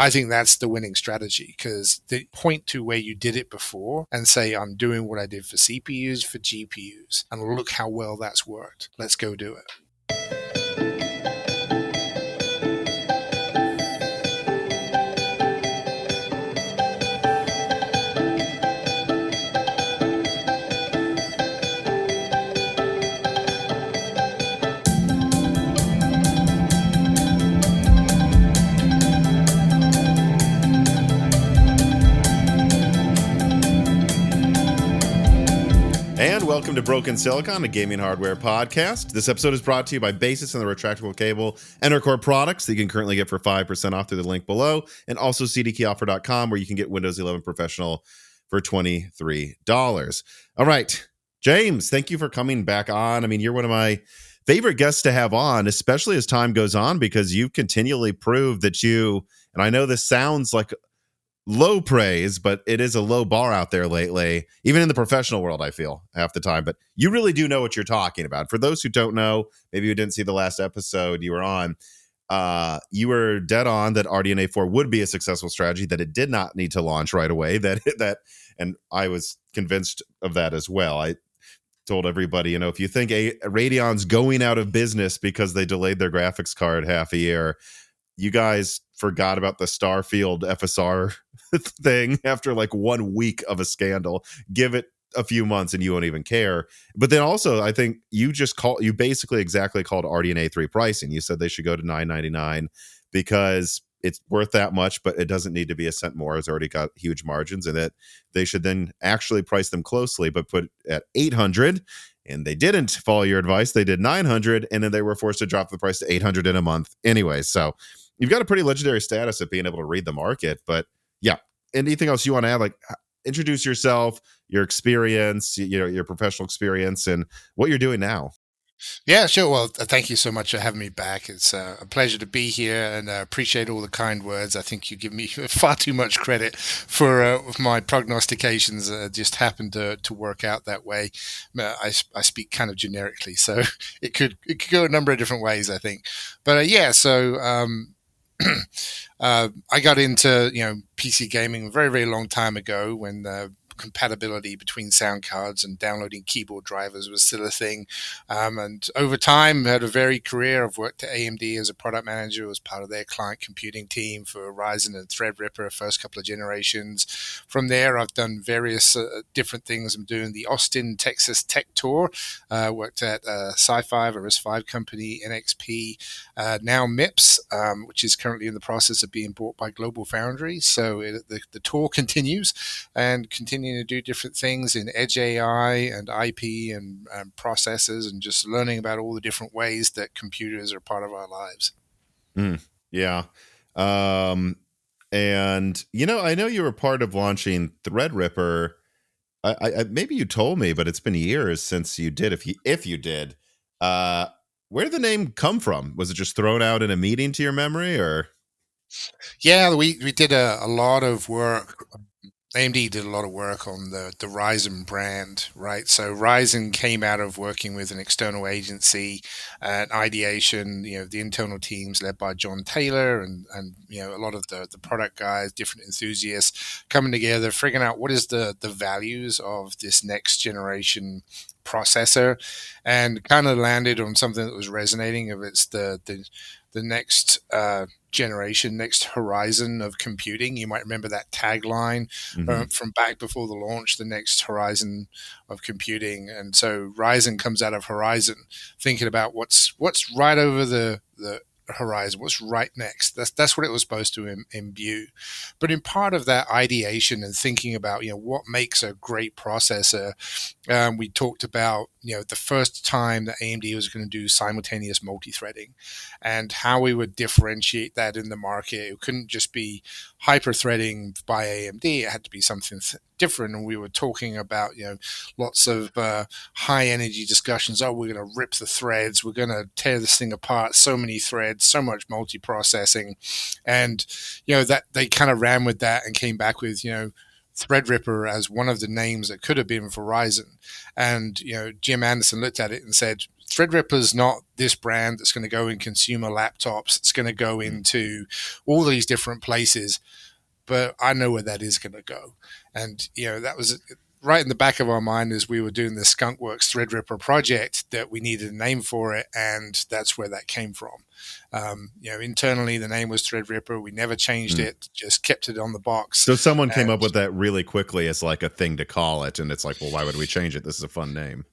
I think that's the winning strategy, because they point to where you did it before and say, I'm doing what I did for CPUs, for GPUs, and look how well that's worked. Let's go do it. And welcome to Broken Silicon, a gaming hardware podcast. This episode is brought to you by Basis and the retractable cable Entercore products that you can currently get for 5% off through the link below, and also CDkeyoffer.com, where you can get Windows 11 Professional for $23. All right, James, thank you for coming back on. I mean, you're one of my favorite guests to have on, especially as time goes on, because you continually prove that you, and I know this sounds like low praise, but it is a low bar out there lately, even in the professional world, I feel, half the time. But you really do know what you're talking about. For those who don't know, maybe you didn't see the last episode you were on, you were dead on that RDNA 4 would be a successful strategy, that it did not need to launch right away, and I was convinced of that as well. I told everybody, if you think Radeon's going out of business because they delayed their graphics card half a year, you guys forgot about the Starfield FSR thing after like 1 week of a scandal. Give it a few months and you won't even care. But then also, I think you basically exactly called RDNA 3 pricing. You said they should go to $9.99 because it's worth that much, but it doesn't need to be a cent more. It's already got huge margins, and that they should then actually price them closely, but put at $800. And they didn't follow your advice. They did $900, and then they were forced to drop the price to $800 in a month anyway. So you've got a pretty legendary status of being able to read the market. But yeah, anything else you want to add? Like, introduce yourself, your experience, your professional experience, and what you're doing now. Yeah, sure. Well, thank you so much for having me back. It's a pleasure to be here, and I appreciate all the kind words. I think you give me far too much credit for my prognostications. Just happened to work out that way. I speak kind of generically, so it could go a number of different ways, I think. But I got into PC gaming a very, very long time ago, when compatibility between sound cards and downloading keyboard drivers was still a thing. And over time, had a varied career. I've worked at AMD as a product manager, was part of their client computing team for Ryzen and Threadripper, first couple of generations. From there, I've done various different things. I'm doing the Austin, Texas Tech Tour. Worked at Sci-Fi, a RISC-V company, NXP, now MIPS, which is currently in the process of being bought by Global Foundry. So the tour continues, and continuing to do different things in edge AI and IP and processors, and just learning about all the different ways that computers are part of our lives. Yeah. And I know you were part of launching Threadripper. I maybe you told me, but it's been years since you did. If you did, where did the name come from? Was it just thrown out in a meeting to your memory, or? Yeah, we did a lot of work. AMD did a lot of work on the Ryzen brand, right? So Ryzen came out of working with an external agency at ideation, the internal teams led by John Taylor and a lot of the product guys, different enthusiasts coming together, figuring out what is the values of this next generation processor, and kind of landed on something that was resonating. Of it's the next generation, next horizon of computing. You might remember that tagline from back before the launch, the next horizon of computing. And so Ryzen comes out of Horizon, thinking about what's right over the horizon, what's right next. That's what it was supposed to imbue. But in part of that ideation and thinking about what makes a great processor, we talked about the first time that AMD was going to do simultaneous multi-threading, and how we would differentiate that in the market. It couldn't just be hyper-threading by AMD. It had to be something different. And we were talking about lots of high energy discussions. Oh, we're going to rip the threads, we're going to tear this thing apart, so many threads, so much multi-processing. And that they kind of ran with that and came back with Threadripper as one of the names that could have been Verizon. And Jim Anderson looked at it and said, Threadripper's not this brand that's going to go in consumer laptops. It's going to go into all these different places, but I know where that is going to go. And, that was right in the back of our mind as we were doing the Skunkworks Threadripper project that we needed a name for it. And that's where that came from. Internally, the name was Threadripper. We never changed it, just kept it on the box. So someone came up with that really quickly as like a thing to call it. And it's like, well, why would we change it? This is a fun name.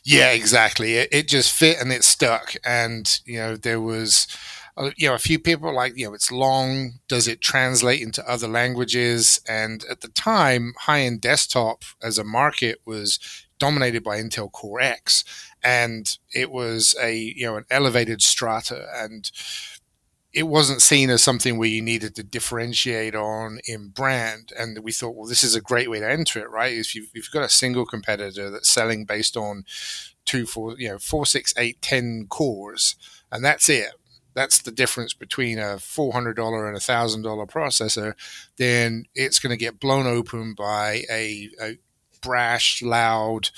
Yeah, exactly. It just fit and it stuck. And, there was, a few people like, it's long. Does it translate into other languages? And at the time, high-end desktop as a market was dominated by Intel Core X. And it was an elevated strata. And it wasn't seen as something where you needed to differentiate on in brand. And we thought, well, this is a great way to enter it, right? If you've got a single competitor that's selling based on 4, 6, 8, 10 cores, and that's it. That's the difference between a $400 and $1,000 processor. Then it's going to get blown open by a brash, loud,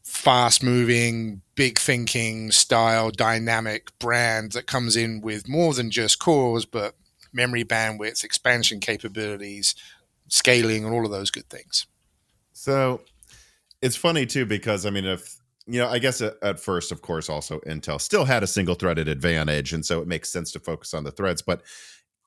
fast-moving, big-thinking style, dynamic brand that comes in with more than just cores, but memory bandwidth, expansion capabilities, scaling, and all of those good things. So it's funny too, because I mean, if I guess at first, of course, also Intel still had a single-threaded advantage, and so it makes sense to focus on the threads. But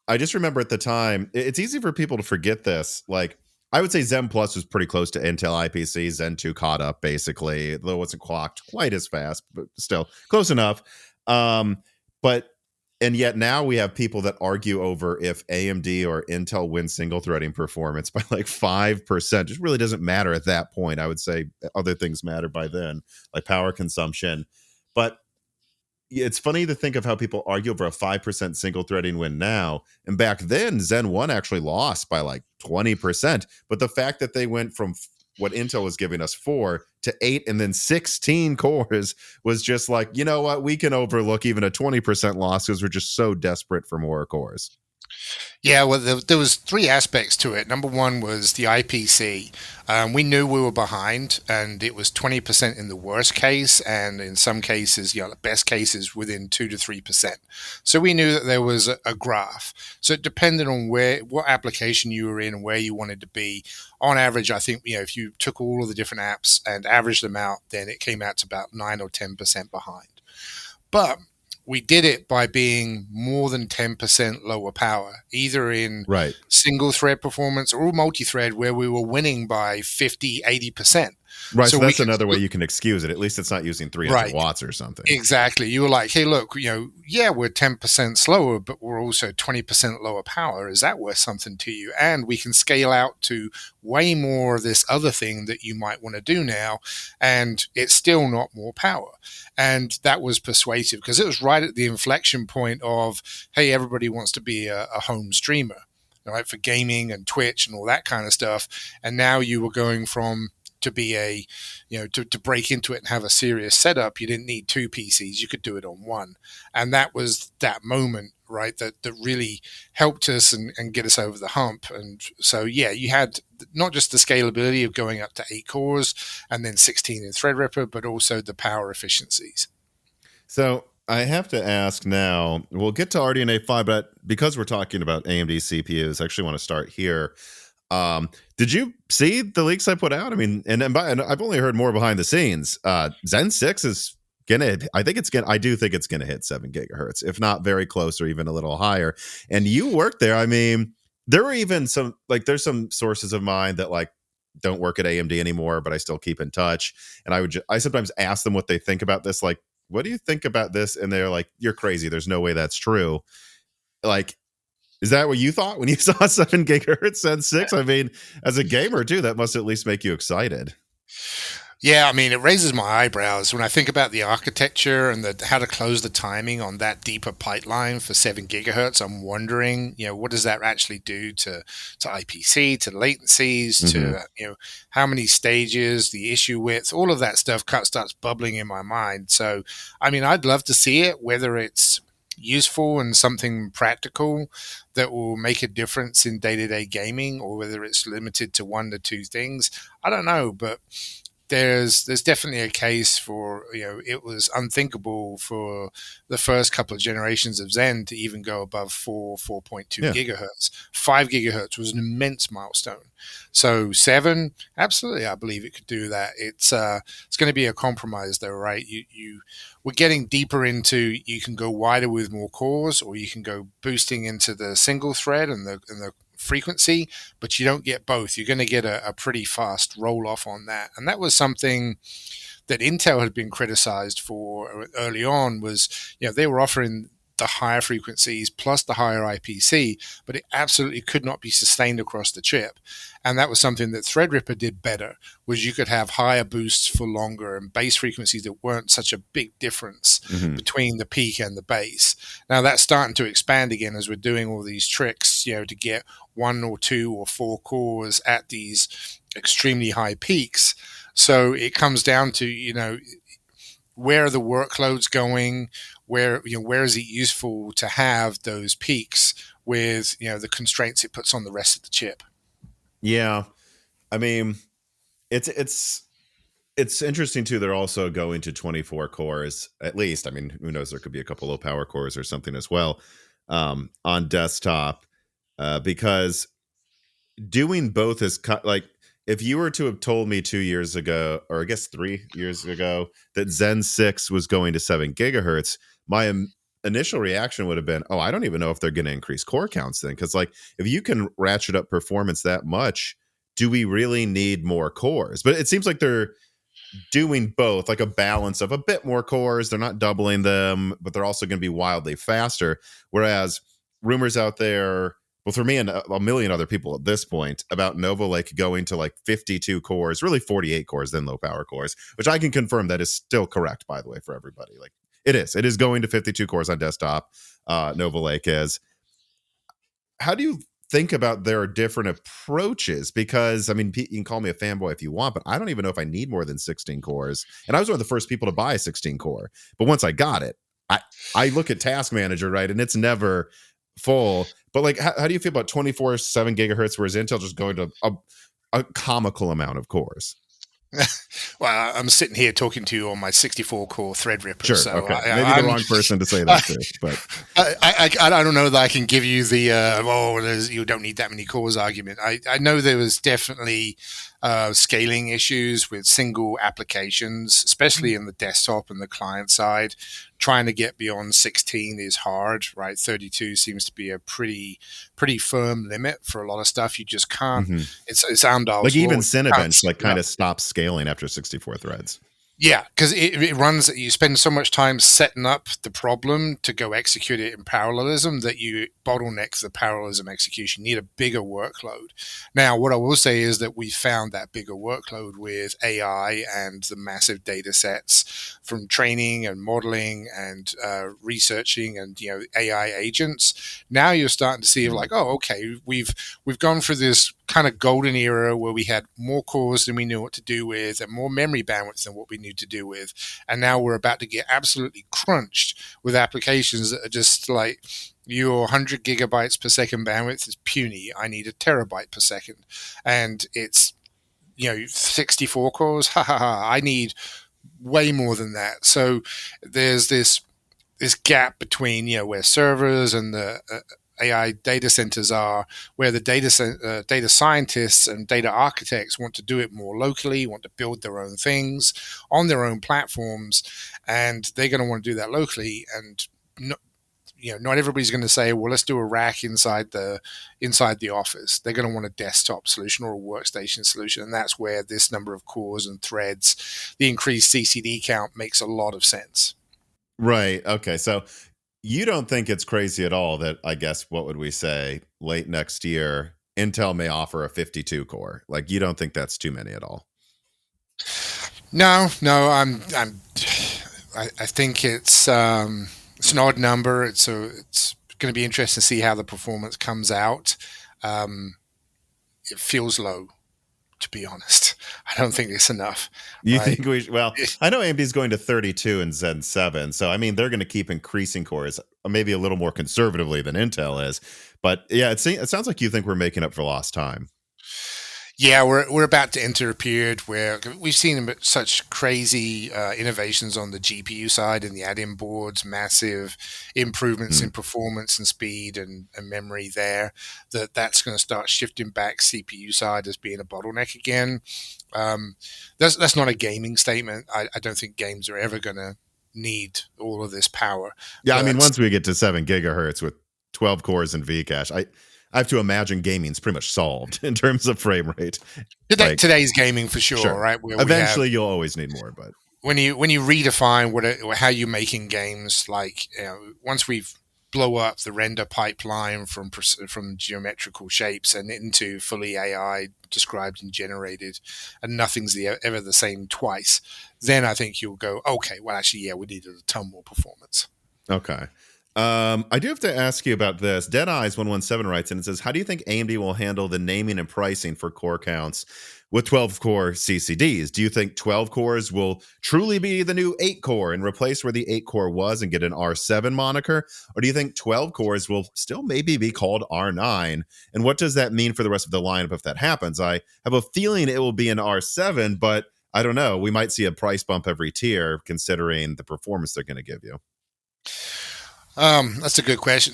I just remember at the time, it's easy for people to forget this. Like, I would say Zen Plus was pretty close to Intel IPC. Zen 2 caught up, basically, though it wasn't clocked quite as fast, but still close enough. And yet now we have people that argue over if AMD or Intel wins single threading performance by like 5%. It really doesn't matter at that point. I would say other things matter by then, like power consumption. But it's funny to think of how people argue over a 5% single threading win now. And back then, Zen 1 actually lost by like 20%. But the fact that they went from what Intel was giving us 4 to 8 and then 16 cores was just like, you know what? We can overlook even a 20% loss because we're just so desperate for more cores. Yeah, well, there was 3 aspects to it. Number one was the IPC. We knew we were behind, and it was 20% in the worst case, and in some cases, the best cases within 2 to 3%. So we knew that there was a graph. So it depended on what application you were in and where you wanted to be. On average, I think if you took all of the different apps and averaged them out, then it came out to about 9 or 10% behind. But we did it by being more than 10% lower power, either in single thread performance or multi-thread, where we were winning by 50, 80%. Right, so that's another way you can excuse it. At least it's not using 300 watts or something. Exactly. You were like, hey, look, we're 10% slower, but we're also 20% lower power. Is that worth something to you? And we can scale out to way more of this other thing that you might want to do now, and it's still not more power. And that was persuasive because it was right at the inflection point of, hey, everybody wants to be a home streamer, right, for gaming and Twitch and all that kind of stuff. And now you were going from to be to break into it and have a serious setup, you didn't need 2 PCs. You could do it on 1. And that was that moment, right, that really helped us and get us over the hump. And so, you had not just the scalability of going up to 8 cores and then 16 in Threadripper, but also the power efficiencies. So I have to ask now, we'll get to RDNA 5, but because we're talking about AMD CPUs, I actually want to start here. Did you see the leaks I put out? I mean, and I've only heard more behind the scenes. Zen 6 is I do think it's gonna hit 7 gigahertz, if not very close or even a little higher. And you worked there. I mean, there were even there's some sources of mine that like don't work at AMD anymore, but I still keep in touch. And I sometimes ask them what they think about this. Like, what do you think about this? And they're like, you're crazy. There's no way that's true. Like, is that what you thought when you saw 7 gigahertz and 6? I mean, as a gamer too, that must at least make you excited. Yeah, I mean, it raises my eyebrows when I think about the architecture and how to close the timing on that deeper pipeline for 7 gigahertz. I'm wondering, what does that actually do to IPC, to latencies, to how many stages, the issue width, all of that stuff starts bubbling in my mind. So, I mean, I'd love to see it, whether it's useful and something practical that will make a difference in day-to-day gaming, or whether it's limited to 1 to 2 things. I don't know, but there's definitely a case for, it was unthinkable for the first couple of generations of Zen to even go above 4.2 Yeah. gigahertz. 5 gigahertz was an immense milestone. So 7, absolutely, I believe it could do that. It's going to be a compromise though, right? We're getting deeper into, you can go wider with more cores, or you can go boosting into the single thread and the frequency, but you don't get both. You're going to get a pretty fast roll off on that. And that was something that Intel had been criticized for early on. Was, they were offering the higher frequencies plus the higher IPC, but it absolutely could not be sustained across the chip. And that was something that Threadripper did better, was you could have higher boosts for longer and base frequencies that weren't such a big difference between the peak and the base. Now that's starting to expand again as we're doing all these tricks, to get 1 or 2 or 4 cores at these extremely high peaks. So it comes down to, where are the workloads going? Where is it useful to have those peaks with, the constraints it puts on the rest of the chip? Yeah. I mean, it's interesting too. They're also going to 24 cores at least. I mean, who knows? There could be a couple low power cores or something as well on desktop, because doing both is like, if you were to have told me 2 years ago, or I guess 3 years ago, that Zen 6 was going to 7 gigahertz, my initial reaction would have been, oh, I don't even know if they're going to increase core counts then. Because, like, if you can ratchet up performance that much, do we really need more cores? But it seems like they're doing both, like a balance of a bit more cores. They're not doubling them, but they're also going to be wildly faster. Whereas rumors out there, well, for me and a million other people at this point, about Nova Lake going to like 52 cores, really 48 cores, then low power cores, which I can confirm that is still correct, by the way, for everybody. Like, it is going to 52 cores on desktop. Nova Lake is. How do you think about their different approaches? Because, I mean, you can call me a fanboy if you want, but I don't even know if I need more than 16 cores. And I was one of the first people to buy a 16 core. But once I got it, I look at Task Manager, right, and it's never full. But, like, how do you feel about 7 gigahertz, whereas Intel just going to a comical amount of cores? Well, I'm sitting here talking to you on my 64 core Threadripper. Sure. So Okay. Maybe the wrong person to say that to, but I don't know that I can give you the you don't need that many cores argument. I know there was definitely scaling issues with single applications, especially in the desktop and the client side. Trying to get beyond 16 is hard, right? 32 seems to be a pretty firm limit for a lot of stuff. You just can't. It's Amdahl's like even law. Cinebench like kind of stops scaling after 64 threads. Yeah, because it runs, you spend so much time setting up the problem to go execute it in parallelism that you bottleneck the parallelism execution. You need a bigger workload. Now, what I will say is that we found that bigger workload with AI and the massive data sets from training and modeling and researching and AI agents. Now you're starting to see like, oh, okay, we've gone through this kind of golden era where we had more cores than we knew what to do with and more memory bandwidth than what we knew to do with. And now we're about to get absolutely crunched with applications that are just like, your 100 gigabytes per second bandwidth is puny. I need a terabyte per second. And it's, 64 cores. I need way more than that. So there's this gap between, where servers and the AI data centers are, where the data scientists and data architects want to do it more locally, want to build their own things on their own platforms, and they're going to want to do that locally. And not everybody's going to say, well, let's do a rack inside the office. They're going to want a desktop solution or a workstation solution, and that's where this number of cores and threads, the increased CCD count, makes a lot of sense. Right. Okay. So you don't think it's crazy at all that, I guess, what would we say, late next year, Intel may offer a 52 core? Like, you don't think that's too many at all? No, I think it's an odd number. It's going to be interesting to see how the performance comes out. It feels low, to be honest. I don't think it's enough. You think we well, I know AMD's going to 32 in Zen 7, so I mean they're going to keep increasing cores, maybe a little more conservatively than Intel is. But yeah, it sounds like you think we're making up for lost time. Yeah, we're about to enter a period where we've seen such crazy innovations on the GPU side and the add-in boards, massive improvements Hmm. in performance and speed and memory there. That's going to start shifting back CPU side as being a bottleneck again. Um, that's not a gaming statement. I don't think games are ever going to need all of this power, Yeah, I mean, but once we get to 7 gigahertz with 12 cores and Vcache, I have to imagine gaming's pretty much solved in terms of frame rate. Like, today's gaming for sure, sure, right? Where we have eventually you'll always need more, but when you redefine how you're making games, like once we've blow up the render pipeline from geometrical shapes and into fully AI described and generated, and nothing's ever the same twice, then I think you'll go, okay, well, actually, yeah, we needed a ton more performance. okay. I do have to ask you about this. Dead Eyes 117 writes in and says, how do you think AMD will handle the naming and pricing for core counts with 12 core CCDs? Do you think 12 cores will truly be the new 8 core and replace where the 8 core was and get an R7 moniker? Or do you think 12 cores will still maybe be called R9? And what does that mean for the rest of the lineup if that happens? I have a feeling it will be an R7, but I don't know. We might see a price bump every tier considering the performance they're going to give you. That's a good question.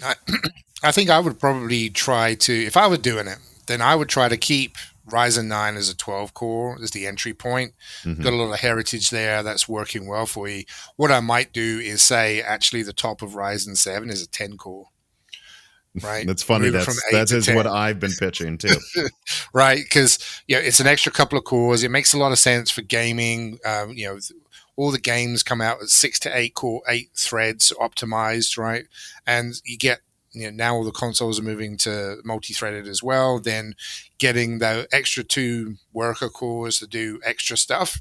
I think I would probably try to, if I were doing it, then I would try to keep Ryzen 9 as a 12 core as the entry point. Got Mm-hmm. a lot of heritage there that's working well for you. What I might do is say actually the top of Ryzen 7 is a 10 core, right? That's funny. Move it from That's 8 that to is what 10. I've been pitching too. Right? Because it's an extra couple of cores. It makes a lot of sense for gaming. All the games come out at 6 to 8 core, 8 threads optimized, right? And you get now all the consoles are moving to multi-threaded as well. Then getting the extra 2 worker cores to do extra stuff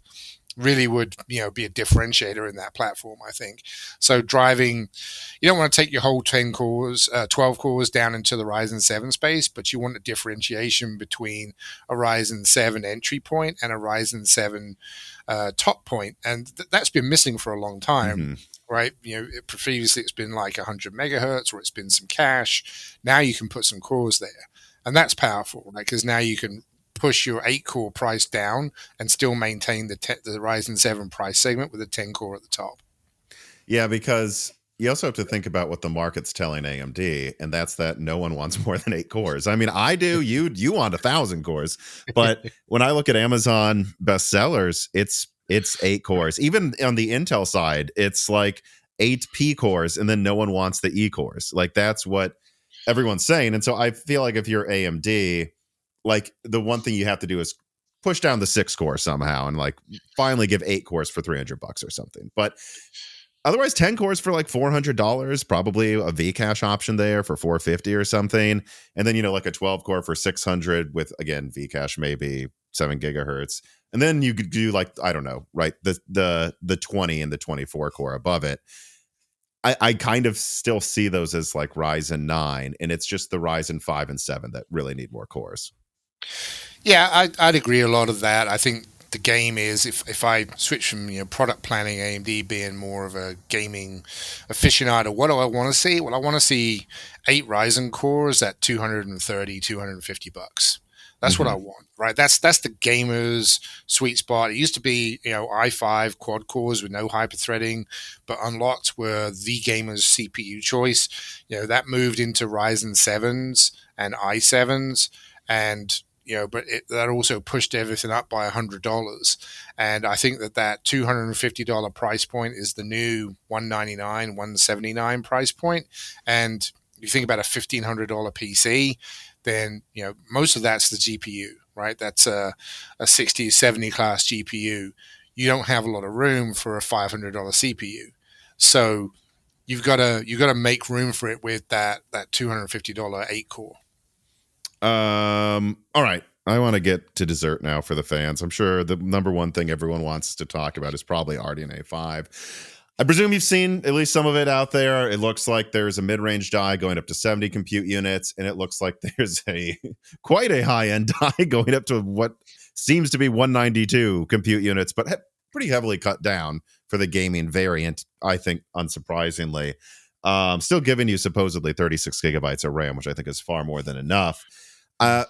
really would be a differentiator in that platform, I think. So driving, you don't want to take your whole 10 cores 12 cores down into the Ryzen 7 space, but you want a differentiation between a Ryzen 7 entry point and a Ryzen 7 top point, and that's been missing for a long time. Hmm. Right, previously it's been like 100 megahertz, or it's been some cache. Now you can put some cores there, and that's powerful, right? Because now you can push your 8 core price down and still maintain the Ryzen 7 price segment with a 10 core at the top. Yeah, because you also have to think about what the market's telling AMD, and that's that no one wants more than 8 cores. I mean, I do. You want 1,000 cores, but when I look at Amazon bestsellers, it's 8 cores. Even on the Intel side, it's like 8 P cores, and then no one wants the E cores. Like that's what everyone's saying. And so I feel like if you're AMD, like the one thing you have to do is push down the 6 core somehow and like finally give 8 cores for $300 or something. But otherwise, 10 cores for like $400, probably a Vcache option there for 450 or something. And then, like a 12 core for 600 with, again, Vcache, maybe 7 gigahertz. And then you could do like, I don't know, right? The 20 and the 24 core above it. I kind of still see those as like Ryzen 9, and it's just the Ryzen 5 and 7 that really need more cores. Yeah, I'd agree a lot of that. I think the game is if I switch from product planning, AMD being more of a gaming aficionado, what do I want to see? Well, I want to see 8 Ryzen cores at 230, $250. That's what I Hmm. want, right? That's the gamer's sweet spot. It used to be i5 quad cores with no hyperthreading, but unlocked were the gamer's CPU choice. That moved into Ryzen 7s and i7s, and but that also pushed everything up by $100. And I think that $250 price point is the new 199, 179 price point. And you think about a $1,500 PC, then most of that's the GPU, right? That's a 60, 70 class GPU. You don't have a lot of room for a $500 CPU. So you got to make room for it with that $250 8 core. All right. I want to get to dessert now for the fans. I'm sure the number one thing everyone wants to talk about is probably RDNA 5. I presume you've seen at least some of it out there. It looks like there's a mid-range die going up to 70 compute units, and it looks like there's a quite a high-end die going up to what seems to be 192 compute units, but pretty heavily cut down for the gaming variant, I think, unsurprisingly. Still giving you supposedly 36 gigabytes of RAM, which I think is far more than enough. Uh,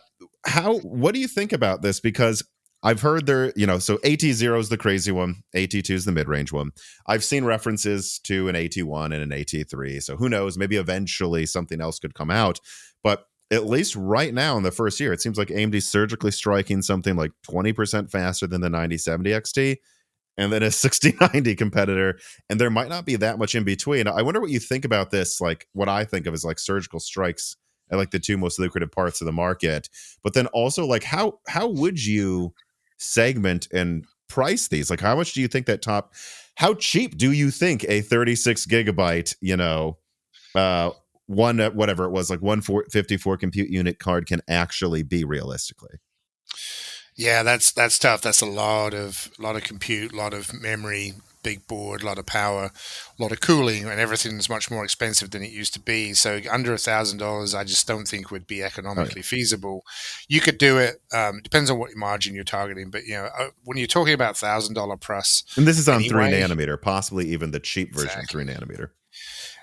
what do you think about this? Because I've heard there, so AT0 is the crazy one, AT2 is the mid-range one. I've seen references to an AT1 and an AT3. So who knows? Maybe eventually something else could come out. But at least right now in the first year, it seems like AMD's surgically striking something like 20% faster than the 9070 XT, and then a 6090 competitor, and there might not be that much in between. I wonder what you think about this. Like, what I think of as like surgical strikes at like the two most lucrative parts of the market, but then also like how would you segment and price these? Like, how much do you think how cheap do you think a 36 gigabyte, uh one whatever it was, like 154 compute unit card can actually be realistically? Yeah, that's tough. That's a lot of compute, a lot of memory, big board, a lot of power, a lot of cooling, and everything's much more expensive than it used to be. So under $1,000, I just don't think would be Oh yeah. economically feasible. You could do it. Depends on what margin you're targeting, but when you're talking about $1,000 plus, And this is on 3 anyway, nanometer, possibly even the cheap version of 3 exactly. nanometer.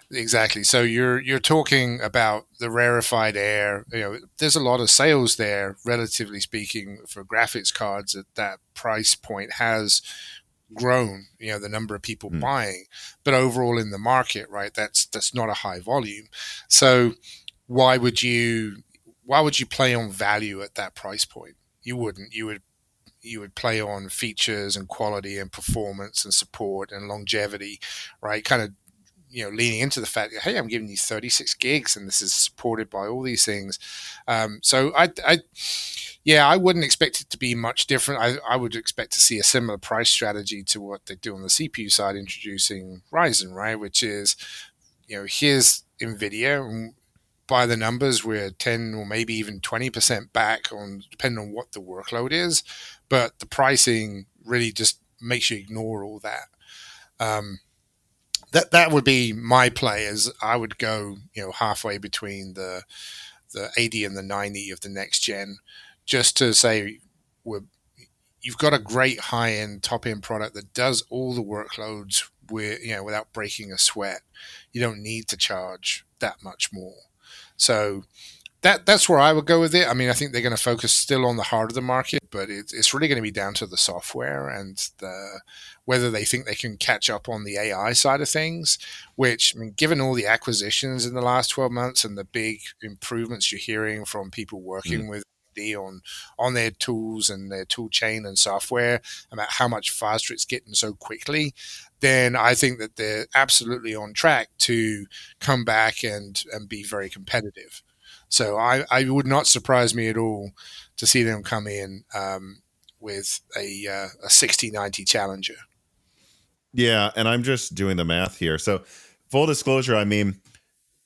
Exactly. So you're talking about the rarefied air. There's a lot of sales there, relatively speaking, for graphics cards at that price point has grown. The number of people Hmm. buying, but overall in the market, right? That's not a high volume. So why would you why would you play on value at that price point? You wouldn't. You would play on features and quality and performance and support and longevity, right? Kind of leaning into the fact that, hey, I'm giving you 36 gigs and this is supported by all these things. So yeah, I wouldn't expect it to be much different. I would expect to see a similar price strategy to what they do on the CPU side, introducing Ryzen, right? Which is, here's Nvidia. And by the numbers, we're 10 or maybe even 20% back on, depending on what the workload is. But the pricing really just makes you ignore all that. Um, that would be my play. As I would go, halfway between the 80 and the 90 of the next gen, just to say we're you've got a great high end top end product that does all the workloads without breaking a sweat. You don't need to charge that much more. So that's where I would go with it. I mean, I think they're going to focus still on the heart of the market, but it's really going to be down to the software and whether they think they can catch up on the AI side of things. Which, I mean, given all the acquisitions in the last 12 months and the big improvements you're hearing from people Hmm. working with AMD on their tools and their tool chain and software, about how much faster it's getting so quickly, then I think that they're absolutely on track to come back and be very competitive. So I would not surprise me at all to see them come in with a 6090 Challenger. Yeah, and I'm just doing the math here. So, full disclosure, I mean,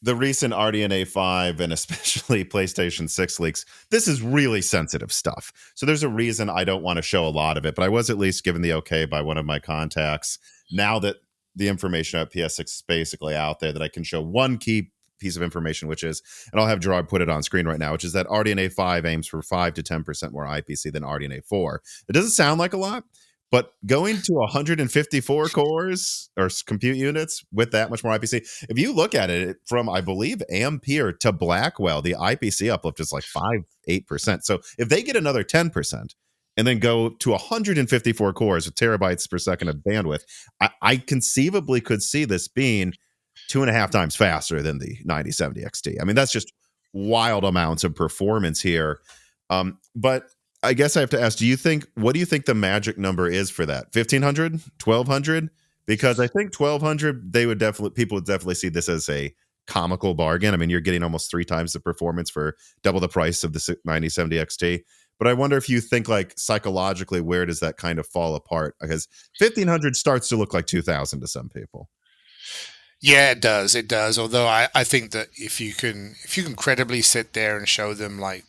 the recent RDNA 5 and especially PlayStation 6 leaks, this is really sensitive stuff. So there's a reason I don't want to show a lot of it, but I was at least given the okay by one of my contacts. Now that the information about PS6 is basically out there, that I can show one key piece of information, which is, and I'll have Gerard put it on screen right now, which is that RDNA 5 aims for 5 to 10% more IPC than RDNA 4. It doesn't sound like a lot, but going to 154 cores or compute units with that much more IPC, if you look at it from, I believe, Ampere to Blackwell, the IPC uplift is like 8%. So if they get another 10% and then go to 154 cores with terabytes per second of bandwidth, I conceivably could see this being 2.5 times faster than the 9070 XT. I mean, that's just wild amounts of performance here. But I guess I have to ask, what do you think the magic number is for that? 1,500, 1,200? Because I think 1,200, people would definitely see this as a comical bargain. I mean, you're getting almost 3 times the performance for double the price of the 9070 XT. But I wonder if you think, like, psychologically, where does that kind of fall apart? Because 1,500 starts to look like 2,000 to some people. Yeah, it does. It does. Although I think that if you can credibly sit there and show them like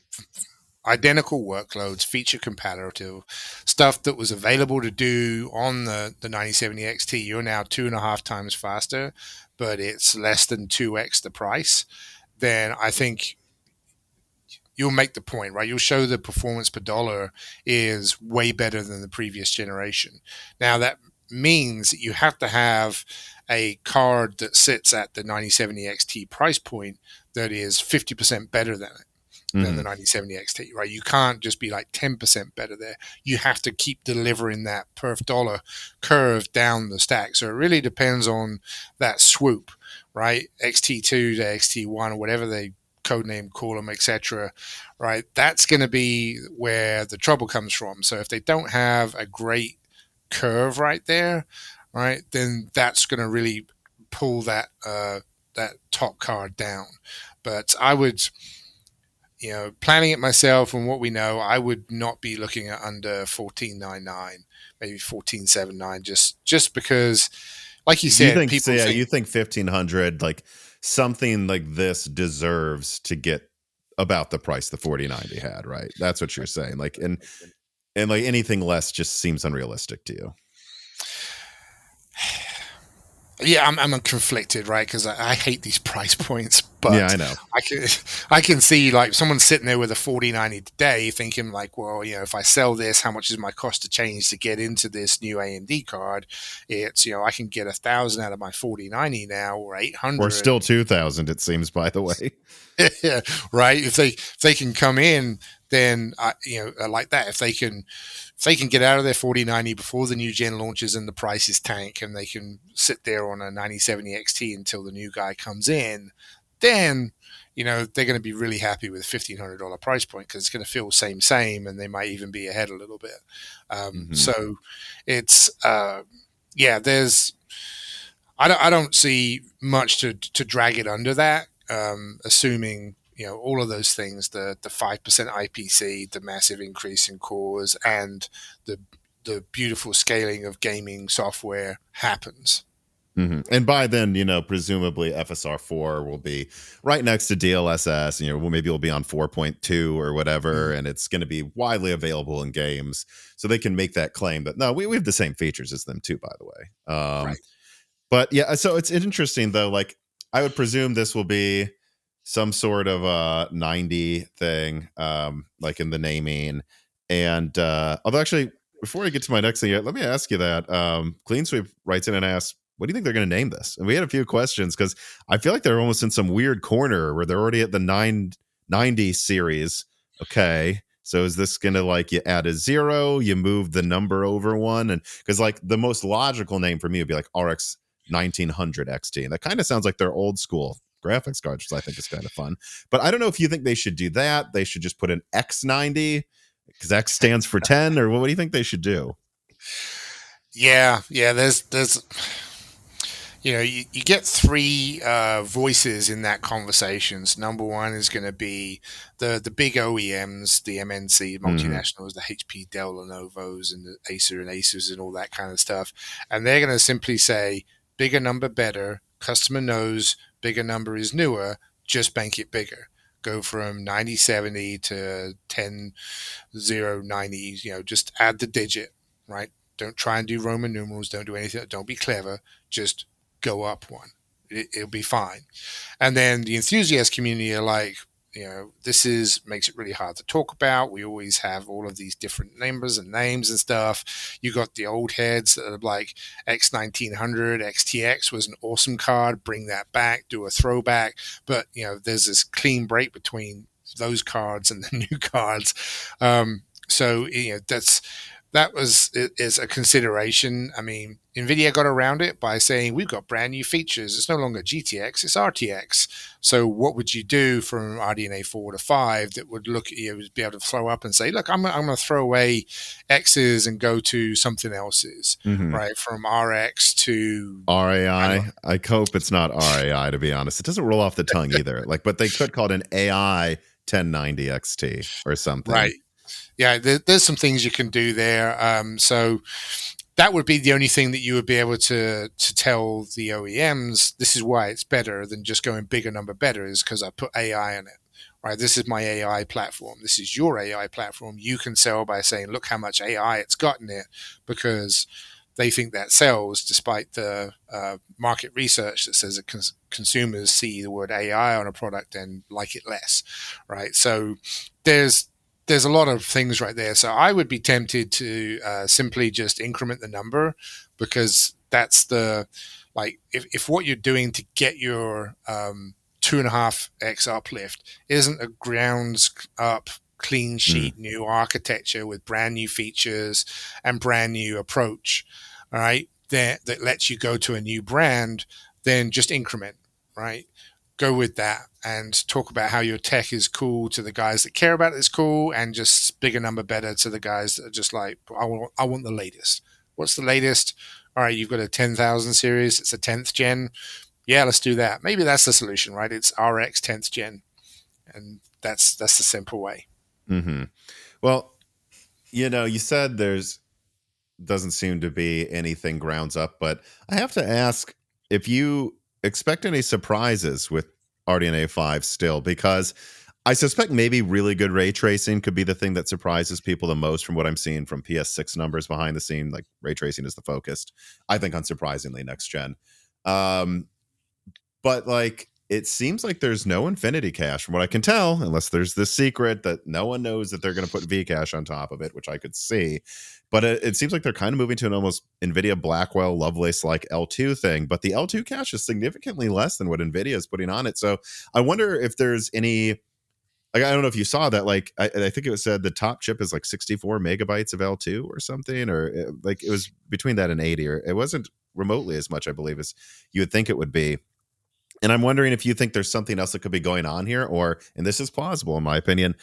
identical workloads, feature comparative stuff that was available to do on the 9070 XT, you're now 2.5 times faster, but it's less than 2x the price. Then I think you'll make the point, right? You'll show the performance per dollar is way better than the previous generation. Now that means that you have to have a card that sits at the 9070 XT price point that is 50% better than it. than the Mhm. 9070 XT, right? You can't just be like 10% better there. You have to keep delivering that perf dollar curve down the stack. So it really depends on that swoop, right? XT2 to XT1 or whatever they codename call them, etc. Right? That's going to be where the trouble comes from. So if they don't have a great curve right there, right, then that's going to really pull that top card down. But I would, planning it myself and what we know, I would not be looking at under 1499, maybe 1479, just because, like you You said, think so? people Yeah, think, you think 1500, like something like this deserves to get about the price the 4090 had, right? That's what you're saying. Like, and like anything less just seems unrealistic to you. yeah, I'm conflicted, right? Because I hate these price points, Yeah, but I know. I can I can see like someone sitting there with a 4090 today, thinking like, well, if I sell this, how much is my cost to change to get into this new AMD card? It's I can get 1,000 out of my 4090 now, or Or 800. still 2000, it seems, by the way. Yeah, right. If they can come in, then like that. If they can get out of their 4090 before the new gen launches and the prices tank, and they can sit there on a 9070 XT until the new guy comes in, then they're going to be really happy with a $1,500 price point because it's going to feel same, and they might even be ahead a little bit. Hmm. So it's yeah, there's I don't see much to drag it under that, assuming all of those things, the 5% IPC, the massive increase in cores, and the beautiful scaling of gaming software happens. Hmm. And by then, presumably FSR4 will be right next to DLSS, and maybe it'll be on 4.2 or whatever, Mhm. and it's going to be widely available in games, so they can make that claim that no, we have the same features as them too, by the way. Right. But yeah, so it's interesting though. Like, I would presume this will be some sort of a 90 thing, like in the naming. And although actually, before I get to my next thing, let me ask you that. Clean Sweep writes in and asks, what do you think they're going to name this? And we had a few questions because I feel like they're almost in some weird corner where they're already at the 990 series. Okay. So is this going to, like, you add a zero, you move the number over one? And because like the most logical name for me would be like RX 1900 XT. And that kind of sounds like their old school graphics cards, which I think is kind of fun. But I don't know if you think they should do that. They should just put an X90 because X stands for 10, or what do you think they should do? Yeah. There's you get three voices in that conversation. So number one is going to be the big OEMs, the MNC Hmm. multinationals, the HP, Dell, Lenovo's, and the Acer and Asus, and all that kind of stuff, and they're going to simply say bigger number better. Customer knows bigger number is newer. Just bank it bigger. Go from 9070 to 10090. Just add the digit, right? Don't try and do Roman numerals. Don't do anything. Don't be clever. Just go up one. It'll be fine. And then the enthusiast community are like, this is makes it really hard to talk about. We always have all of these different numbers and names and stuff. You got the old heads that are like X1900, XTX was an awesome card. Bring that back, do a throwback. But there's this clean break between those cards and the new cards. So that is a consideration. I mean, Nvidia got around it by saying we've got brand new features. It's no longer GTX, it's RTX. So what would you do from RDNA 4 to 5 that would look be able to throw up and say, look, I'm going to throw away X's and go to something else's, Hmm. right? From RX to I don't know. RAI. I hope it's not RAI, to be honest. It doesn't roll off the tongue either. Like, but they could call it an AI 1090 XT or something. Right. Yeah, there's some things you can do there. So that would be the only thing that you would be able to tell the OEMs. This is why it's better than just going bigger number better, is because I put AI in it. Right, this is my AI platform. This is your AI platform. You can sell by saying, "Look how much AI it's got in it," because they think that sells, despite the market research that says that consumers see the word AI on a product and like it less. Right, so there's there's a lot of things right there. So I would be tempted to simply just increment the number, because that's the, like, if what you're doing to get your 2.5x uplift isn't a grounds up clean sheet new architecture with brand new features and brand new approach, all right, that lets you go to a new brand, then just increment, right? Go with that and talk about how your tech is cool to the guys that care about it's cool, and just bigger number better to the guys that are just like, I want the latest. What's the latest? All right, you've got a 10,000 series. It's a 10th gen. Yeah, let's do that. Maybe that's the solution, right? It's RX 10th gen, and that's the simple way. Mm-hmm. Well, you said there's doesn't seem to be anything grounds up, but I have to ask if you expect any surprises with RDNA 5 still, because I suspect maybe really good ray tracing could be the thing that surprises people the most from what I'm seeing from PS6 numbers behind the scene. Like, ray tracing is the focused, I think, unsurprisingly, next gen. But like, it seems like there's no infinity cache from what I can tell, unless there's this secret that no one knows that they're going to put Vcache on top of it, which I could see. But it seems like they're kind of moving to an almost NVIDIA Blackwell Lovelace-like L2 thing. But the L2 cache is significantly less than what NVIDIA is putting on it. So I wonder if there's any... Like, I don't know if you saw that. Like, I think it was said the top chip is like 64 megabytes of L2 or something, or like it was between that and 80, or it wasn't remotely as much, I believe, as you would think it would be. And I'm wondering if you think there's something else that could be going on here, or, and this is plausible in my opinion,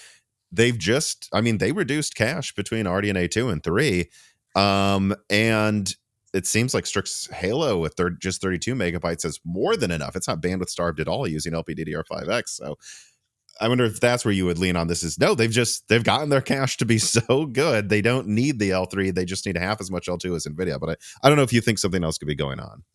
they reduced cache between RDNA 2 and 3. And it seems like Strix Halo with just 32 megabytes is more than enough. It's not bandwidth starved at all using LPDDR5X. So I wonder if that's where you would lean on this. Is no, they've gotten their cache to be so good. They don't need the L3. They just need half as much L2 as NVIDIA. But I don't know if you think something else could be going on.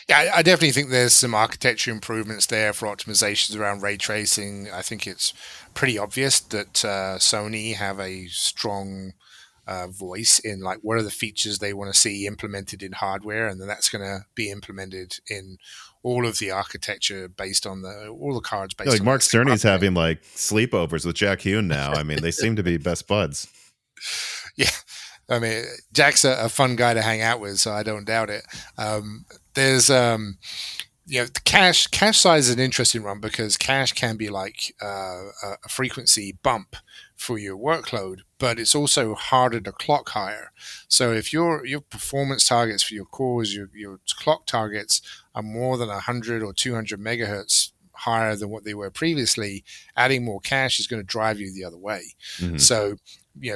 Yeah, I definitely think there's some architecture improvements there for optimizations around ray tracing. I think it's pretty obvious that Sony have a strong voice in like what are the features they want to see implemented in hardware, and then that's going to be implemented in all of the architecture based on all the cards based. Like on Mark Cerny's having like sleepovers with Jack Hune now. I mean, they seem to be best buds. Yeah. I mean, Jack's a fun guy to hang out with, so I don't doubt it. There's, the cache size is an interesting one because cache can be like a frequency bump for your workload, but it's also harder to clock higher. So if your performance targets for your cores, your clock targets are more than 100 or 200 megahertz higher than what they were previously, adding more cache is going to drive you the other way. Mm-hmm. So,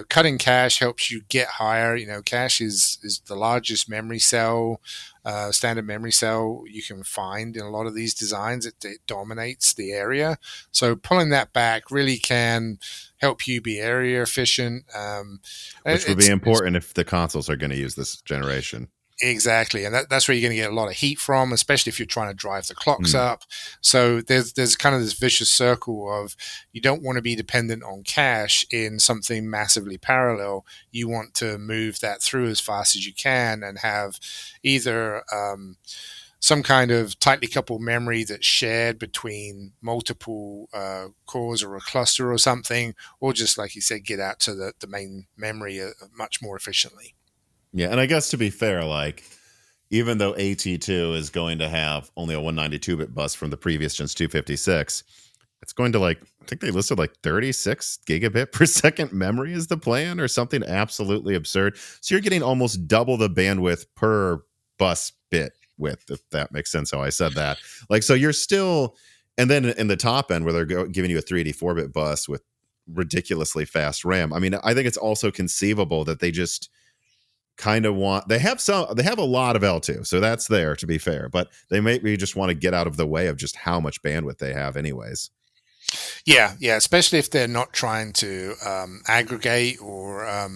cutting cache helps you get higher. Cache is the largest memory cell, standard memory cell you can find in a lot of these designs. It dominates the area. So pulling that back really can help you be area efficient. Which would be important if the consoles are going to use this generation. Exactly, and that's where you're going to get a lot of heat from, especially if you're trying to drive the clocks up. So there's kind of this vicious circle of you don't want to be dependent on cache in something massively parallel. You want to move that through as fast as you can and have either some kind of tightly coupled memory that's shared between multiple cores or a cluster or something, or just like you said, get out to the main memory much more efficiently. Yeah, and I guess to be fair, like, even though AT2 is going to have only a 192-bit bus from the previous gen's 256, it's going to, like, I think they listed like 36 gigabit per second memory is the plan, or something absolutely absurd. So you're getting almost double the bandwidth per bus bit width, if that makes sense how I said that. Like, so you're still, and then in the top end where they're giving you a 384-bit bus with ridiculously fast RAM. I mean, I think it's also conceivable that they just kind of they have a lot of L2, so that's there, to be fair, but they maybe just want to get out of the way of just how much bandwidth they have anyways. Yeah, especially if they're not trying to aggregate or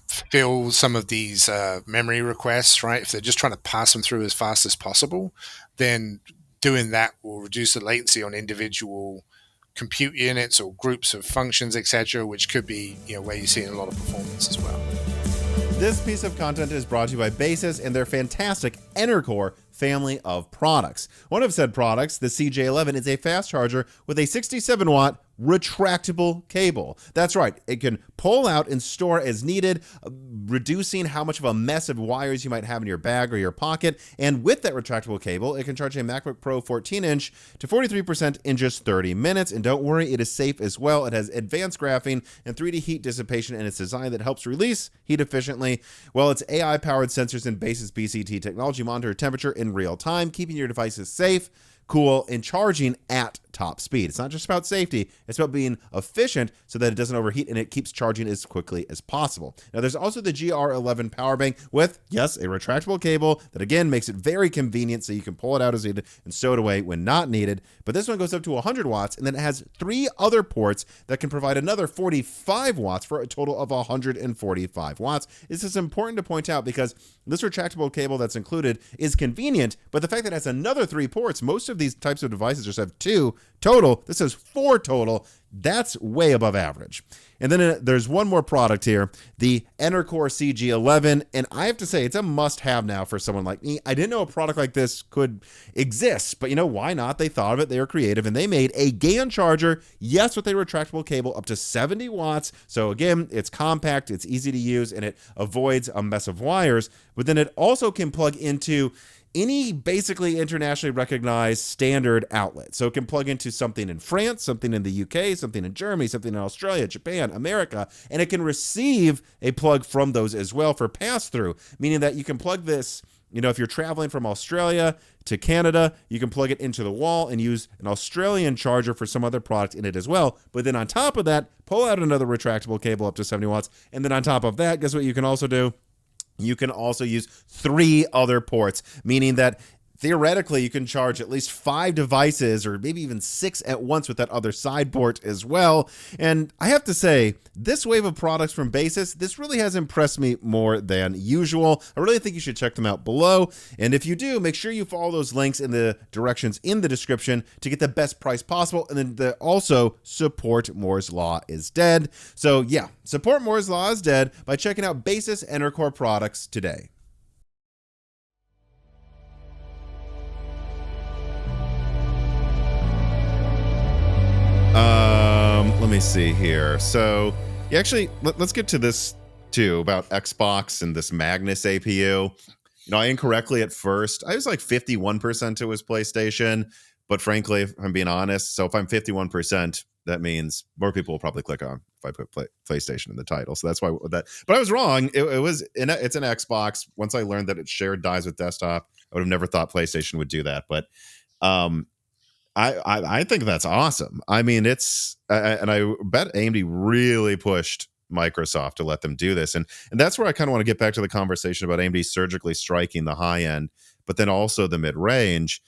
fill some of these memory requests, right? If they're just trying to pass them through as fast as possible, then doing that will reduce the latency on individual compute units or groups of functions, etc., which could be where you're seeing a lot of performance as well. This piece of content is brought to you by Basis and their fantastic Enter Core family of products. One of said products, the CJ11, is a fast charger with a 67 watt retractable cable. That's right, it can pull out and store as needed, reducing how much of a mess of wires you might have in your bag or your pocket. And with that retractable cable, it can charge a MacBook Pro 14-inch to 43% in just 30 minutes. And don't worry, it is safe as well. It has advanced graphing and 3D heat dissipation in its design that helps release heat efficiently, while its AI-powered sensors and Basis BCT technology monitor temperature in real time, keeping your devices safe, cool, and charging at top speed. It's not just about safety, it's about being efficient so that it doesn't overheat and it keeps charging as quickly as possible. Now, there's also the GR11 power bank with, yes, a retractable cable that again makes it very convenient so you can pull it out as needed and stow it away when not needed. But this one goes up to 100 watts, and then it has 3 other ports that can provide another 45 watts for a total of 145 watts. This is important to point out because this retractable cable that's included is convenient, but the fact that it has another 3 ports, most of these types of devices just have 2 total. This is 4 total. That's way above average. And then there's one more product here, the Enercore CG11. And I have to say, it's a must-have now for someone like me. I didn't know a product like this could exist, but why not? They thought of it. They were creative, and they made a GAN charger, yes, with a retractable cable up to 70 watts. So again, it's compact, it's easy to use, and it avoids a mess of wires. But then it also can plug into any basically internationally recognized standard outlet. So it can plug into something in France, something in the UK, something in Germany, something in Australia, Japan, America, and it can receive a plug from those as well for pass-through, meaning that you can plug this, if you're traveling from Australia to Canada, you can plug it into the wall and use an Australian charger for some other product in it as well. But then on top of that, pull out another retractable cable up to 70 watts. And then on top of that, guess what you can also do? You can also use 3 other ports, meaning that theoretically you can charge at least 5 devices or maybe even 6 at once with that other side port as well. And I have to say, this wave of products from Basis, this really has impressed me more than usual. I really think you should check them out below. And if you do, make sure you follow those links in the directions in the description to get the best price possible. And then also support Moore's Law is Dead. So yeah, support Moore's Law is Dead by checking out Basis Enercore products today. Let me see here. So, actually, let's get to this too about Xbox and this Magnus APU. I incorrectly at first, I was like 51% it was PlayStation, but frankly, if I'm being honest, so if I'm 51%, that means more people will probably click on if I put PlayStation in the title. So that's why that. But I was wrong. It's an Xbox. Once I learned that it shared dies with desktop, I would have never thought PlayStation would do that. But I think that's awesome. I mean, and I bet AMD really pushed Microsoft to let them do this, and that's where I kind of want to get back to the conversation about AMD surgically striking the high end, but then also the mid range.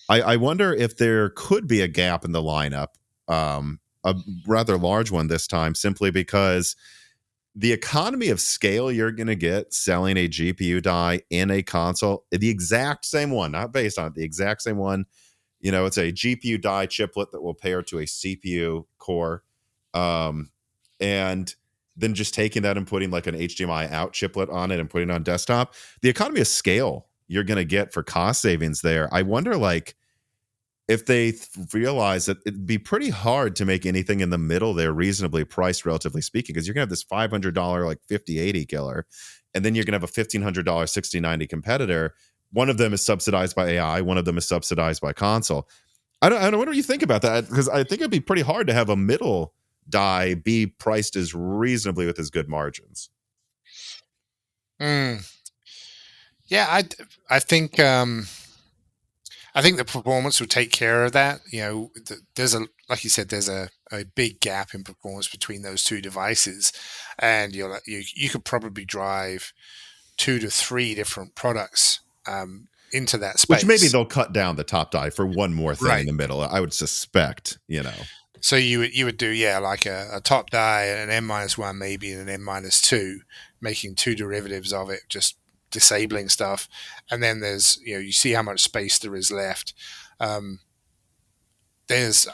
I wonder if there could be a gap in the lineup, a rather large one this time, simply because the economy of scale you're going to get selling a GPU die in a console, the exact same one, not based on it, the exact same one. It's a GPU die chiplet that will pair to a CPU core. And then just taking that and putting like an HDMI out chiplet on it and putting it on desktop. The economy of scale you're going to get for cost savings there. I wonder if they realize that it'd be pretty hard to make anything in the middle there reasonably priced, relatively speaking, because you're going to have this $500 like 5080 killer, and then you're going to have a $1,500 6090 competitor. One of them is subsidized by AI. One of them is subsidized by console. I don't know. What do you think about that? Because I think it'd be pretty hard to have a middle die be priced as reasonably with as good margins. Yeah, I think the performance will take care of that. There's like you said, there's a big gap in performance between those 2 devices, and you could probably drive 2 to 3 different products into that space. Which maybe they'll cut down the top die for one more thing in the middle. I would suspect, So you would do like a top die, an N-1 maybe, and an N-2, making 2 derivatives of it, just disabling stuff, and then there's you see how much space there is left. I think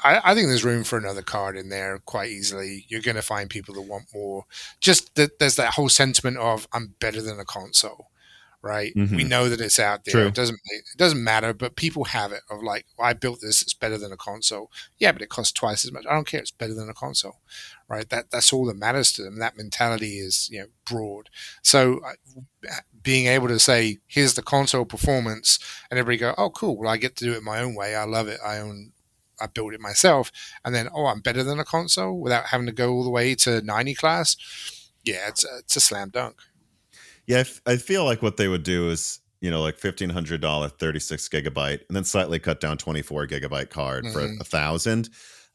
there's room for another card in there quite easily. You're going to find people that want more. Just that there's that whole sentiment of I'm better than a console, right? We Hmm. know that it's out there. True. It doesn't matter, but people have it of like, well, I built this. It's better than a console. Yeah, but it costs twice as much. I don't care. It's better than a console, right? That's all that matters to them. That mentality is broad. So being able to say, here's the console performance, and everybody go, oh, cool. Well, I get to do it my own way. I love it. I built it myself, and then I'm better than a console without having to go all the way to 90 class. Yeah, it's a slam dunk. Yeah, I feel like what they would do is, like $1,500 36 GB, and then slightly cut down 24 GB card for Hmm. 1,000.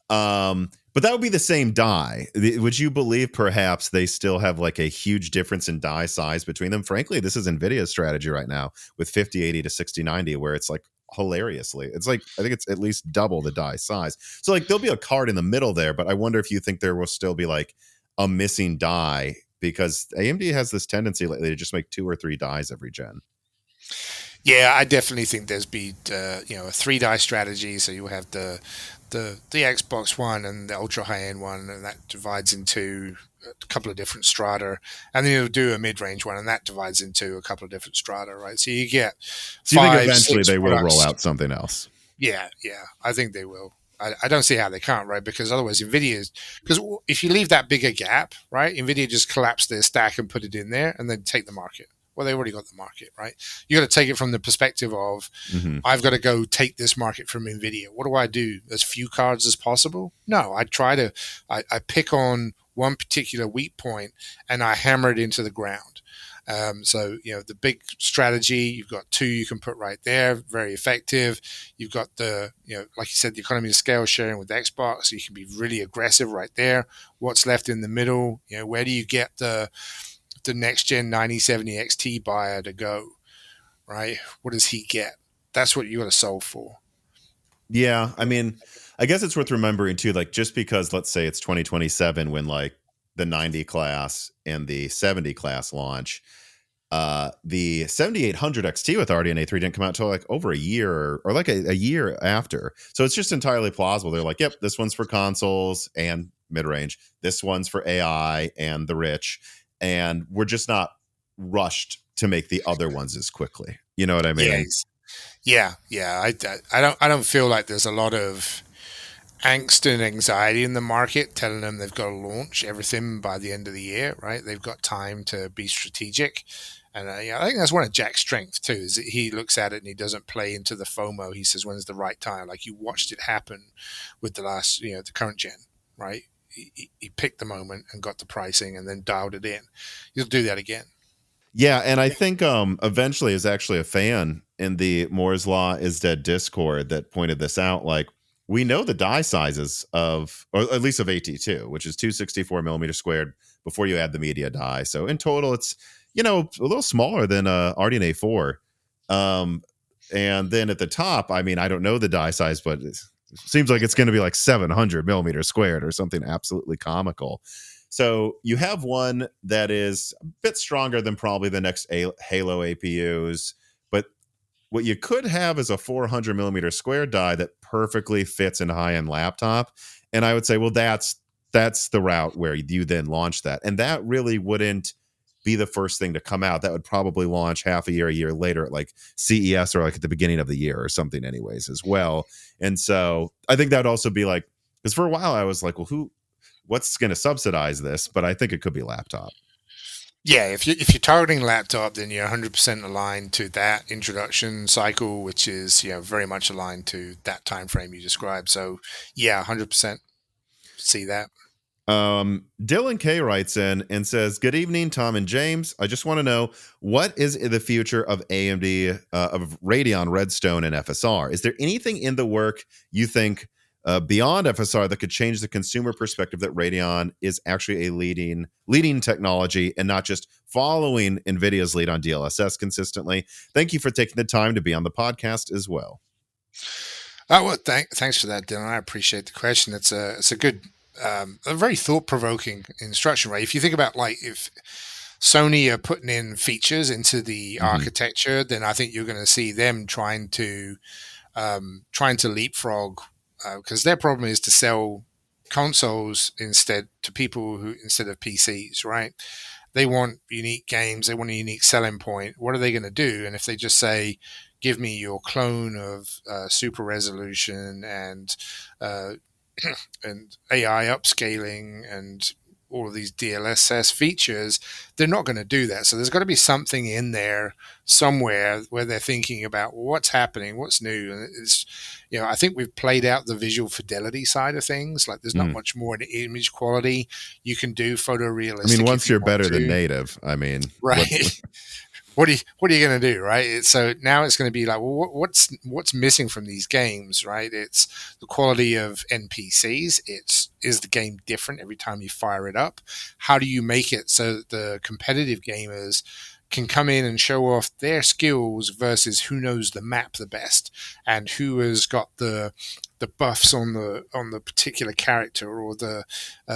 But that would be the same die. Would you believe perhaps they still have like a huge difference in die size between them? Frankly, this is Nvidia's strategy right now with 5080 to 6090, where it's like hilariously, it's like I think it's at least double the die size. So like there'll be a card in the middle there, but I wonder if you think there will still be like a missing die because AMD has this tendency lately to just make 2 or 3 dies every gen. Yeah, I definitely think there's be a 3 die strategy. So you have the Xbox One and the ultra high end one, and that divides into a couple of different strata, and then you'll do a mid range one, and that divides into a couple of different strata, right? So you get So you think five, eventually six they will roll products. out something else? Yeah, yeah, I think they will. I don't see how they can't, right? Because otherwise, Nvidia, because if you leave that bigger gap, right, Nvidia just collapse their stack and put it in there, and then take the market. Well, they already got the market, right? You got to take it from the perspective of, Hmm. I've got to go take this market from Nvidia. What do I do? As few cards as possible? No, I try to. I pick on one particular weak point and I hammer it into the ground. So the big strategy, you've got two you can put right there, very effective. You've got like you said, the economy of scale sharing with Xbox, so you can be really aggressive right there. What's left in the middle? Where do you get the next gen 9070 XT buyer to go? Right? What does he get? That's what you got to solve for. Yeah, I mean, I guess it's worth remembering too, like just because let's say it's 2027 when like the 90 class and the 70 class launch, the 7800 XT with RDNA 3 didn't come out until like over a year or like a year after. So it's just entirely plausible. They're like, yep, this one's for consoles and mid range. This one's for AI and the rich. And we're just not rushed to make the other ones as quickly. You know what I Yeah, mean? yeah. I don't feel like there's a lot of angst and anxiety in the market telling them they've got to launch everything by the end of the year, right? They've got time to be strategic. And I think that's one of Jack's strengths too, is that he looks at it and he doesn't play into the FOMO. He says, when's the right time? Like you watched it happen with the current gen, right? He picked the moment and got the pricing and then dialed it in. He'll do that again. Yeah, and I think eventually is actually a fan in the Moore's Law is Dead Discord that pointed this out. Like we know the die sizes of, or at least of AT2, which is 264 millimeter squared before you add the media die. So in total, it's a little smaller than RDNA 4. And then at the top, I mean, I don't know the die size, but it seems like it's going to be like 700 millimeters squared or something absolutely comical. So you have one that is a bit stronger than probably the next Halo APUs, but what you could have is a 400 millimeter square die that perfectly fits in a high-end laptop. And I would say, well, that's the route where you then launch that, and that really wouldn't be the first thing to come out. That would probably launch half a year later at like CES or like at the beginning of the year or something, anyways, as well. And so I think that would also be like, because for a while I was like, well, what's going to subsidize this? But I think it could be laptop. Yeah, if you're targeting laptop, then you're 100% aligned to that introduction cycle, which is very much aligned to that time frame you described. So yeah, 100% see that. Dylan K writes in and says, "Good evening, Tom and James. I just want to know what is the future of AMD of Radeon, Redstone, and FSR. Is there anything in the work you think beyond FSR that could change the consumer perspective that Radeon is actually a leading technology and not just following NVIDIA's lead on DLSS consistently? Thank you for taking the time to be on the podcast as well." Well, thanks for that, Dylan. I appreciate the question. It's a good, a very thought provoking instruction, right? If you think about like if Sony are putting in features into the Hmm. architecture, then I think you're going to see them trying to leapfrog, because their problem is to sell consoles instead to people who instead of PCs, right? They want unique games. They want a unique selling point. What are they going to do? And if they just say, "Give me your clone of super resolution uh, and AI upscaling and all of these DLSS features," they're not going to do that. So there's got to be something in there somewhere where they're thinking about, well, what's happening, what's new. And it's, I think we've played out the visual fidelity side of things. Like, there's not much more in image quality. You can do I mean, photorealistic if once you you're want better than to, native, I mean, right? What are you going to do, right? So now it's going to be like, well, what's missing from these games, right? It's the quality of NPCs. Is the game different every time you fire it up? How do you make it so that the competitive gamers can come in and show off their skills versus who knows the map the best and who has got the buffs on the particular character, or the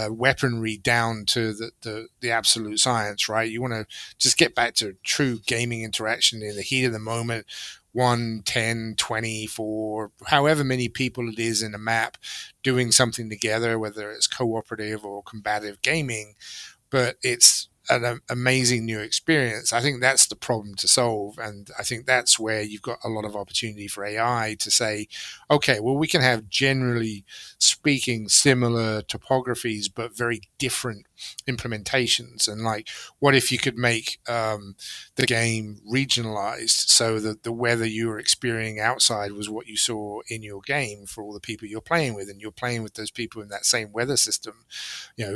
weaponry down to the absolute science, right? You want to just get back to true gaming interaction in the heat of the moment. 1, 10, 20, for however many people it is in a map, doing something together, whether it's cooperative or combative gaming, but it's an amazing new experience. I think that's the problem to solve. And I think that's where you've got a lot of opportunity for AI to say, okay, well, we can have, generally speaking, similar topographies, but very different implementations. And like, what if you could make the game regionalized so that the weather you were experiencing outside was what you saw in your game for all the people you're playing with, and you're playing with those people in that same weather system,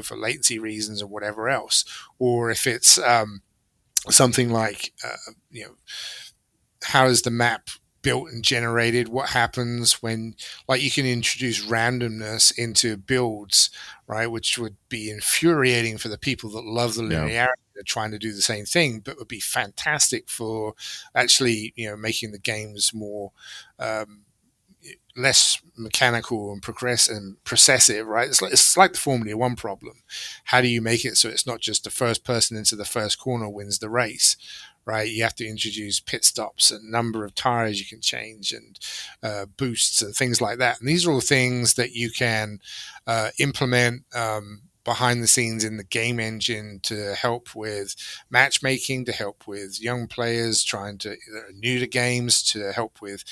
for latency reasons or whatever else. Or if it's something like, how is the map built and generated? What happens when, like, you can introduce randomness into builds, right? Which would be infuriating for the people that love the yeah. linearity. They're trying to do the same thing, but would be fantastic for actually, making the games more less mechanical and processive, right? It's like the Formula One problem. How do you make it so it's not just the first person into the first corner wins the race, right? You have to introduce pit stops and number of tires you can change, and boosts and things like that. And these are all things that you can implement behind the scenes in the game engine to help with matchmaking, to help with young players trying to, that are new to games, to help with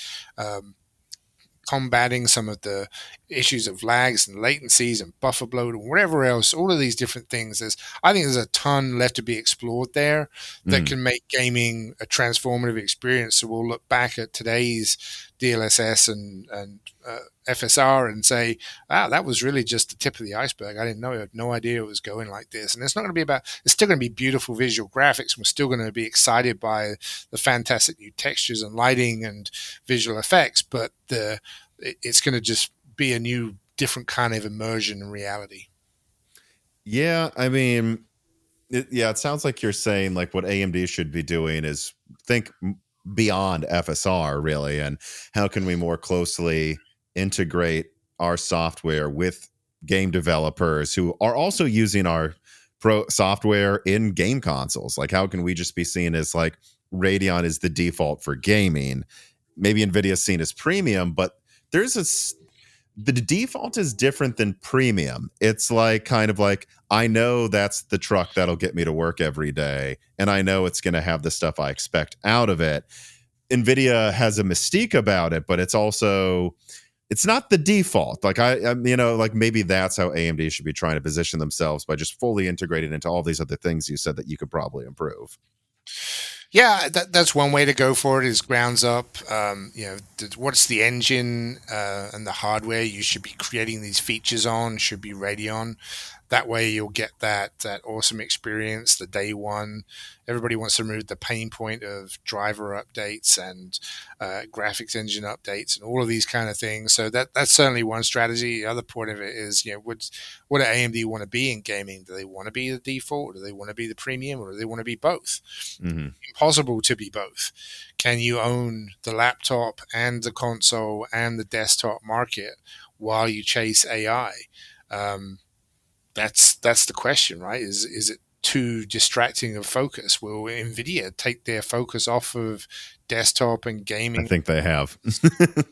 combating some of the issues of lags and latencies and buffer bloat and whatever else, all of these different things. I think there's a ton left to be explored there that can make gaming a transformative experience. So we'll look back at today's DLSS and FSR and say, wow, that was really just the tip of the iceberg. I had no idea it was going like this. And it's not going to be it's still going to be beautiful visual graphics. And we're still going to be excited by the fantastic new textures and lighting and visual effects, but it's going to just be a new, different kind of immersion in reality. Yeah, I mean, it sounds like you're saying like what AMD should be doing is think beyond FSR, really, and how can we more closely integrate our software with game developers who are also using our pro software in game consoles. Like, how can we just be seen as like Radeon is the default for gaming? Maybe Nvidia's seen as premium, but there's the default is different than premium. It's like, kind of like, I know that's the truck that'll get me to work every day, and I know it's going to have the stuff I expect out of it. Nvidia has a mystique about it, but it's not the default. Like, like maybe that's how AMD should be trying to position themselves, by just fully integrating into all these other things you said that you could probably improve. Yeah, that's one way to go for it, is grounds up. What's the engine and the hardware you should be creating these features on should be Radeon. That way you'll get that awesome experience the day one. Everybody wants to remove the pain point of driver updates and graphics engine updates and all of these kind of things. So that's certainly one strategy. The other point of it is, what do AMD want to be in gaming? Do they want to be the default? Do they want to be the premium? Or do they want to be both? Mm-hmm. Impossible to be both. Can you own the laptop and the console and the desktop market while you chase AI? That's the question, right? Is it too distracting of focus? Will Nvidia take their focus off of desktop and gaming? I think they have.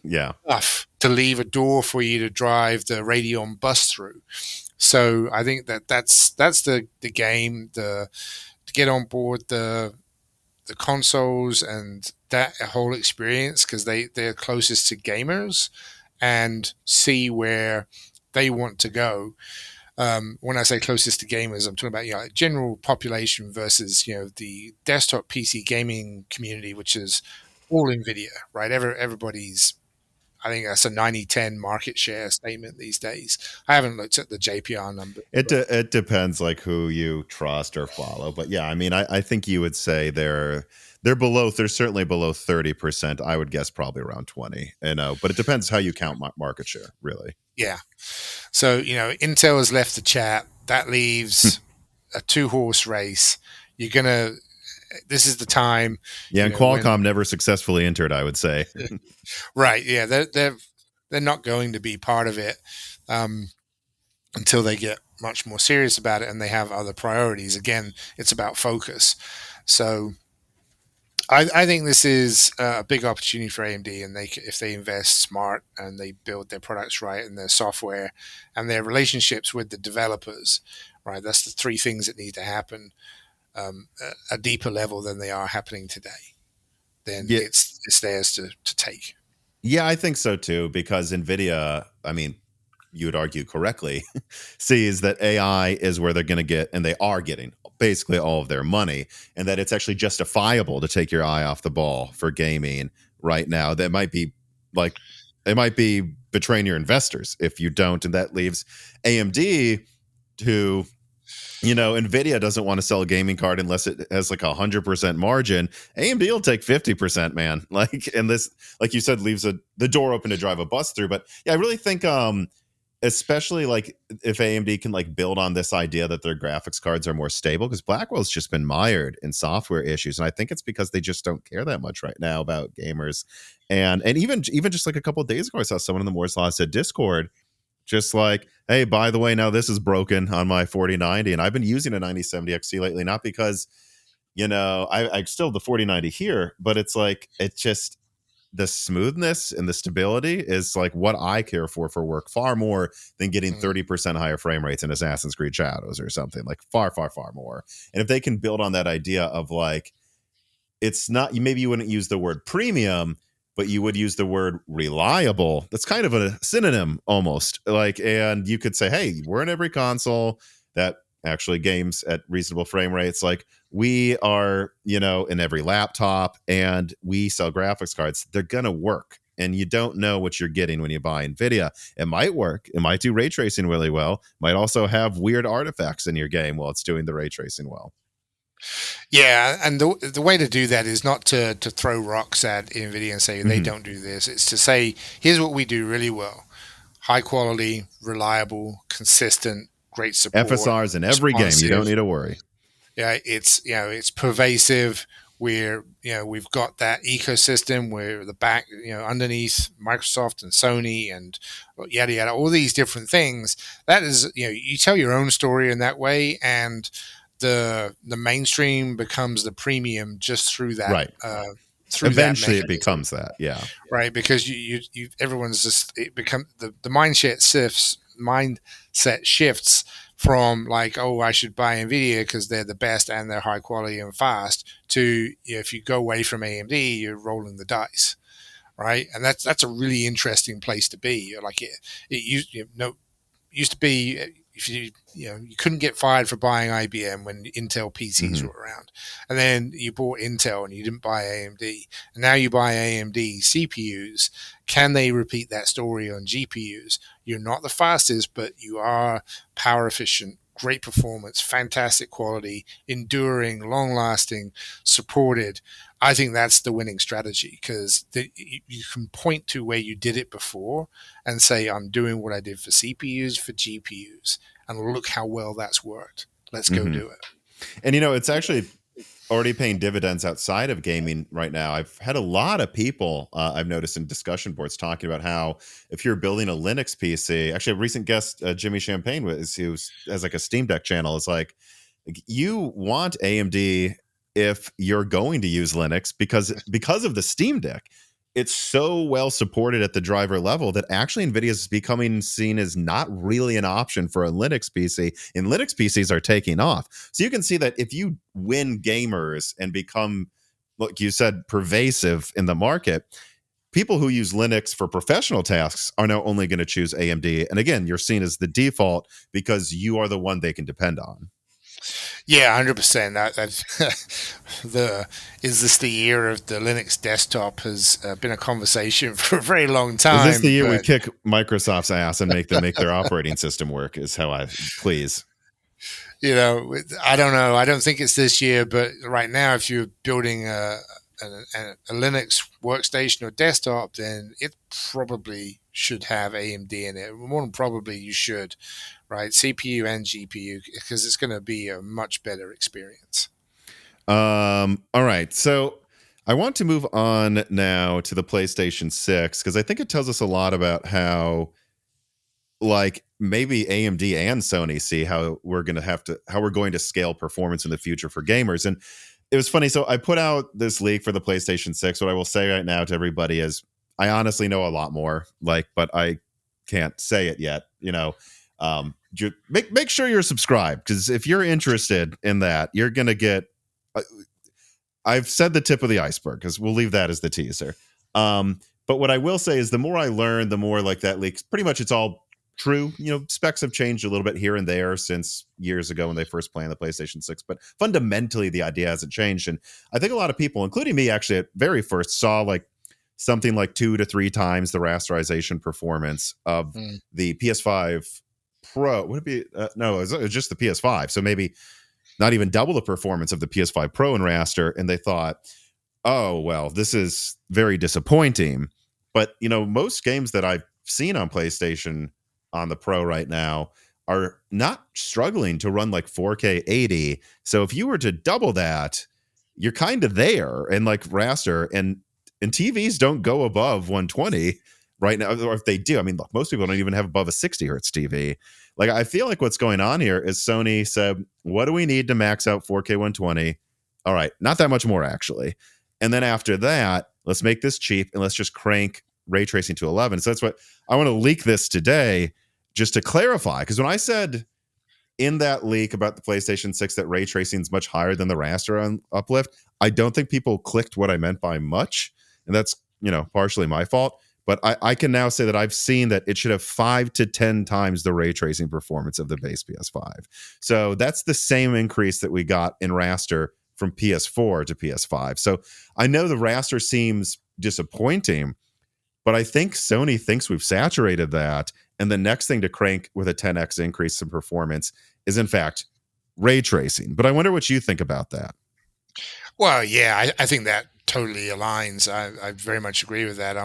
Yeah. Enough to leave a door for you to drive the Radeon bus through. So I think that's the game. The get on board the consoles and that whole experience because they're closest to gamers and see where they want to go. When I say closest to gamers, I'm talking about general population versus the desktop PC gaming community, which is all Nvidia, right? Everybody's. I think that's a 90-10 market share statement these days. I haven't looked at the JPR numbers. It depends like who you trust or follow, but yeah, I mean, I think you would say they're below. They're certainly below 30%. I would guess probably around 20. But it depends how you count market share, really. Yeah. So Intel has left the chat. That leaves a two-horse race. You're gonna. This is the time. Yeah, and Qualcomm never successfully entered, I would say. Right. Yeah, they're not going to be part of it until they get much more serious about it and they have other priorities. Again, it's about focus. So I think this is a big opportunity for AMD, and if they invest smart and they build their products right and their software and their relationships with the developers, right? That's the three things that need to happen a deeper level than they are happening today. Then Yeah. it's theirs to take. Yeah, I think so too, because Nvidia, I mean, you would argue correctly, sees that AI is where they're going to get, and they are getting basically all of their money, and that it's actually justifiable to take your eye off the ball for gaming right now. That might be like, it might be betraying your investors if you don't, and that leaves AMD to, Nvidia doesn't want to sell a gaming card unless it has like 100% margin. AMD will take 50%, man. Like, and this, like you said, leaves the door open to drive a bus through. But yeah, I really think, especially like if AMD can like build on this idea that their graphics cards are more stable, because Blackwell's just been mired in software issues, and I think it's because they just don't care that much right now about gamers. And even just like a couple of days ago, I saw someone in the Moore's Law said Discord, just like, hey, by the way, now this is broken on my 4090, and I've been using a 9070 XT lately, not because I still have the 4090 here, but it's like it just, the smoothness and the stability is like what I care for work far more than getting 30% higher frame rates in Assassin's Creed Shadows or something, like far, far, far more. And if they can build on that idea of like, it's not, maybe you wouldn't use the word premium, but you would use the word reliable. That's kind of a synonym almost, like, and you could say, hey, we're in every console that actually games at reasonable frame rates. Like, we are, in every laptop, and we sell graphics cards. They're going to work. And you don't know what you're getting when you buy NVIDIA. It might work. It might do ray tracing really well. Might also have weird artifacts in your game while it's doing the ray tracing well. Yeah, and the way to do that is not to throw rocks at NVIDIA and say they don't do this. It's to say, here's what we do really well. High quality, reliable, consistent, great support. FSRs in every game. You don't need to worry. Yeah, it's pervasive. We've got that ecosystem where the back, underneath Microsoft and Sony and yada yada, all these different things. That is, you tell your own story in that way, and the mainstream becomes the premium just through that. Right. Eventually, it becomes that. Yeah. Right, because everyone's just the mindset shifts from like, oh, I should buy Nvidia because they're the best and they're high quality and fast, to if you go away from AMD, you're rolling the dice, right? And that's a really interesting place to be. Like it used to be, if you couldn't get fired for buying IBM when Intel PCs were around, and then you bought Intel and you didn't buy AMD, and now you buy AMD CPUs. Can they repeat that story on GPUs? You're not the fastest, but you are power efficient, great performance, fantastic quality, enduring, long lasting, supported. I think that's the winning strategy, because you can point to where you did it before and say, I'm doing what I did for CPUs, for GPUs, and look how well that's worked. Let's go do it. And, it's actually already paying dividends outside of gaming right now. I've had a lot of people I've noticed in discussion boards talking about how if you're building a Linux PC, actually a recent guest, Jimmy Champagne, who has like a Steam Deck channel, is like, you want AMD if you're going to use Linux because of the Steam Deck. it's so well supported at the driver level that actually NVIDIA is becoming seen as not really an option for a Linux PC, and Linux PCs are taking off. So you can see that if you win gamers and become, like you said, pervasive in the market, people who use Linux for professional tasks are now only going to choose AMD. And again, you're seen as the default because you are the one they can depend on. Yeah, 100%. The is this the year of the Linux desktop has been a conversation for a very long Is this the time, year we but kick Microsoft's ass and make them make their operating system work? Is how I please. I don't know. I don't think it's this year, but right now, if you're building a Linux workstation or desktop, then it probably should have AMD in it. More than probably, you should, right? CPU and GPU, because it's going to be a much better experience. All right. So I want to move on now to the PlayStation 6 because I think it tells us a lot about how, like, maybe AMD and Sony see how we're going to scale performance in the future for gamers. And it was funny. So I put out this leak for the PlayStation 6. What I will say right now to everybody is I honestly know a lot more, like, but I can't say it yet. Make sure you're subscribed because if you're interested in that, you're going to get. I've said the tip of the iceberg because we'll leave that as the teaser. But what I will say is the more I learn, the more like that leaks. Pretty much it's all true. Specs have changed a little bit here and there since years ago when they first planned the PlayStation 6. But fundamentally, the idea hasn't changed. And I think a lot of people, including me, actually at very first saw like something like 2 to 3 times the rasterization performance of the PS5 Pro. Would it be? No, it was just the PS5. So maybe not even double the performance of the PS5 Pro in raster, and they thought, oh, well, this is very disappointing. But, most games that I've seen on PlayStation on the Pro right now are not struggling to run like 4K 80. So if you were to double that, you're kind of there and like raster, and TVs don't go above 120 right now. Or if they do, I mean, look, most people don't even have above a 60 hertz TV. Like, I feel like what's going on here is Sony said, what do we need to max out 4K 120? All right, not that much more, actually. And then after that, let's make this cheap and let's just crank ray tracing to 11. So that's what I want to leak this today just to clarify. Because when I said in that leak about the PlayStation 6 that ray tracing is much higher than the raster on uplift, I don't think people clicked what I meant by much. And that's, partially my fault. But I can now say that I've seen that it should have 5 to 10 times the ray tracing performance of the base PS5. So that's the same increase that we got in raster from PS4 to PS5. So I know the raster seems disappointing, but I think Sony thinks we've saturated that. And the next thing to crank with a 10x increase in performance is, in fact, ray tracing. But I wonder what you think about that. Well, yeah, I think that totally aligns. I very much agree with that.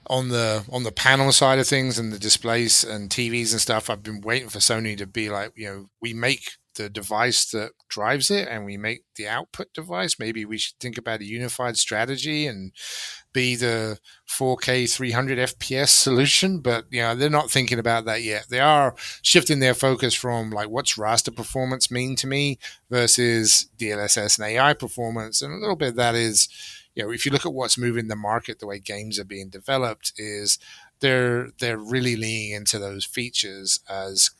On the panel side of things and the displays and TVs and stuff, I've been waiting for Sony to be like, we make the device that drives it and we make the output device. Maybe we should think about a unified strategy and be the 4K 300 FPS solution. But they're not thinking about that yet. They are shifting their focus from like what's raster performance mean to me versus DLSS and AI performance, and a little bit of that is, if you look at what's moving the market, the way games are being developed, is they're really leaning into those features as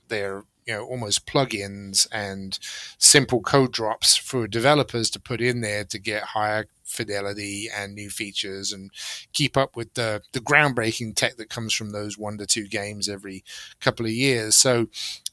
they're almost plugins and simple code drops for developers to put in there to get higher fidelity and new features and keep up with the groundbreaking tech that comes from those 1 to 2 games every couple of years. So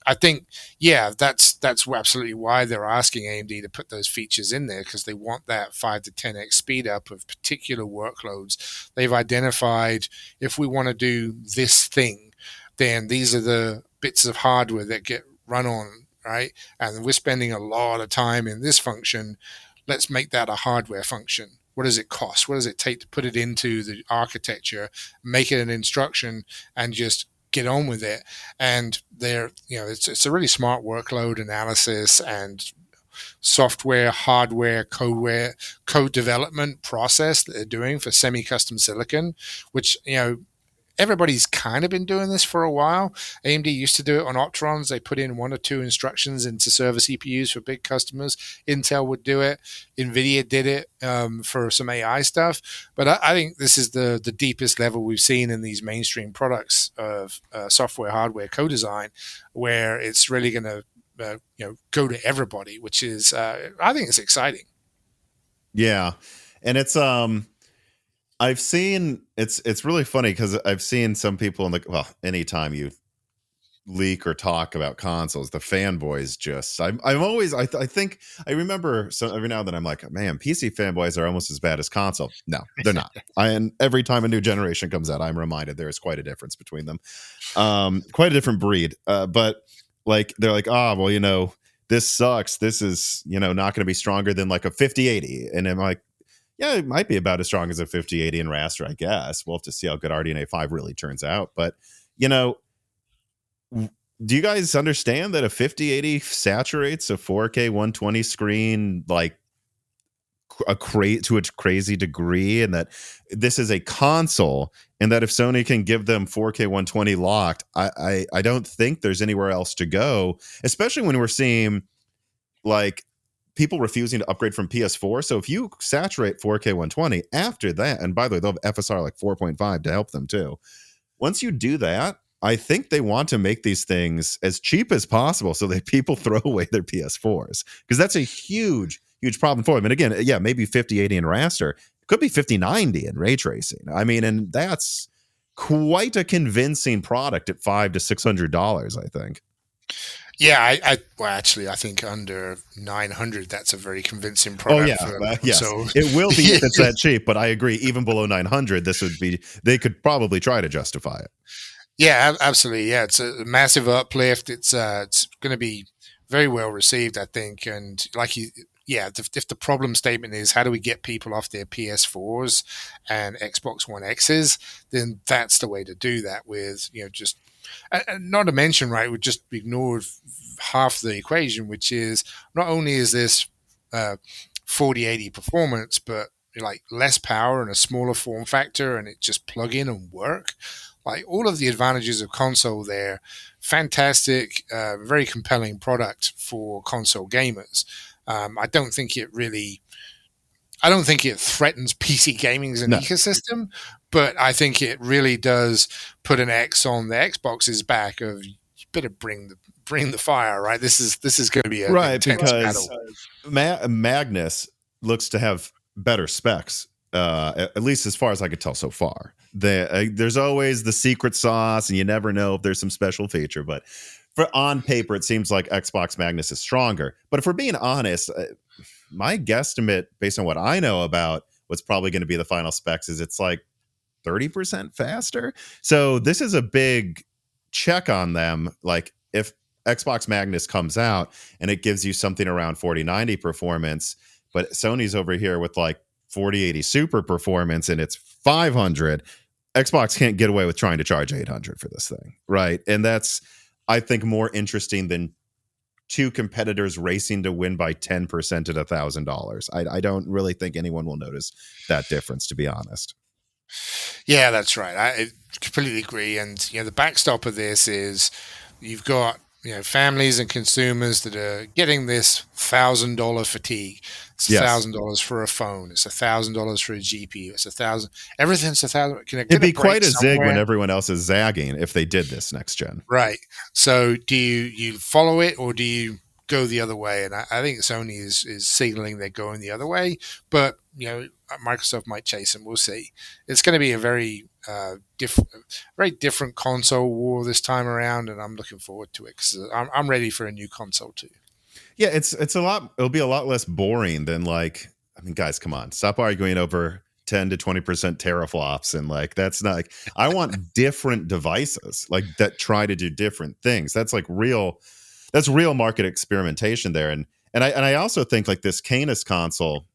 I think, that's absolutely why they're asking AMD to put those features in there, because they want that 5 to 10x speed up of particular workloads. They've identified, if we want to do this thing, then these are the bits of hardware that get run on, right? And we're spending a lot of time in this function. Let's make that a hardware function. What does it cost? What does it take to put it into the architecture, make it an instruction, and just get on with it? And it's a really smart workload analysis and software, hardware, code development process that they're doing for semi-custom silicon, which, everybody's kind of been doing this for a while. AMD used to do it on Opterons. They put in 1 or 2 instructions into server CPUs for big customers. Intel would do it. Nvidia did it for some AI stuff. But I think this is the deepest level we've seen in these mainstream products of software, hardware, co-design, where it's really going to go to everybody, which is I think it's exciting. Yeah, and it's I've seen it's really funny because I've seen some people in the well, anytime you leak or talk about consoles, the fanboys just I'm always I think I remember so every now and then I'm like, man, PC fanboys are almost as bad as console. No, they're not. And every time a new generation comes out, I'm reminded there is quite a difference between them. Quite a different breed. But like they're like, well, this sucks. This is, not going to be stronger than like a 5080. And I'm like, yeah, it might be about as strong as a 5080 in raster, I guess. We'll have to see how good RDNA 5 really turns out. But, do you guys understand that a 5080 saturates a 4K 120 screen like to a crazy degree, and that this is a console, and that if Sony can give them 4K 120 locked, I don't think there's anywhere else to go, especially when we're seeing like people refusing to upgrade from PS4. So if you saturate 4K 120 after that, and by the way, they'll have FSR like 4.5 to help them too. Once you do that, I think they want to make these things as cheap as possible so that people throw away their PS4s, because that's a huge problem for them. And again, yeah, maybe 5080 in raster, it could be 5090 in ray tracing. I mean, and that's quite a convincing product at $500 to $600, I think. Yeah, I think under 900, that's a very convincing product. Oh yeah, yes, so it will be if it's that cheap. But I agree, even below 900, they could probably try to justify it. Yeah, absolutely. Yeah, it's a massive uplift. It's going to be very well received, I think. And if the problem statement is how do we get people off their PS4s and Xbox One X's, then that's the way to do that with, just, not to mention, right, we just ignored half the equation, which is not only is this 4080 performance, but like less power and a smaller form factor, and it just plug in and work. Like all of the advantages of console there, fantastic, very compelling product for console gamers. I don't think it threatens PC gaming as an ecosystem, but I think it really does put an X on the Xbox's back of you better bring the fire, right? This is going to be a right, because Magnus looks to have better specs, at least as far as I could tell so far. There's always the secret sauce, and you never know if there's some special feature. But on paper, it seems like Xbox Magnus is stronger. But if we're being honest, my guesstimate, based on what I know about what's probably going to be the final specs, is it's like 30% faster. So this is a big check on them. Like if Xbox Magnus comes out and it gives you something around 4090 performance, but Sony's over here with like 4080 super performance and it's 500, Xbox can't get away with trying to charge 800 for this thing, right? And that's, I think, more interesting than two competitors racing to win by 10% at $1,000. I don't really think anyone will notice that difference, to be honest. Yeah, that's right. I completely agree. And the backstop of this is you've got families and consumers that are getting this $1,000 fatigue. It's $1,000 for a phone. It's $1,000 for a GPU. It's $1,000. Everything's $1,000. It'd be quite a zig when everyone else is zagging if they did this next gen. Right. So do you follow it, or do you go the other way? And I think Sony is signaling they're going the other way. But Microsoft might chase them. We'll see. It's going to be a very different console war this time around, and I'm looking forward to it because I'm ready for a new console too. Yeah, it's a lot. It'll be a lot less boring than guys, come on, stop arguing over 10 to 20% teraflops, and that's not like, I want different devices like that try to do different things. That's real market experimentation there, and I also think like this Canis console.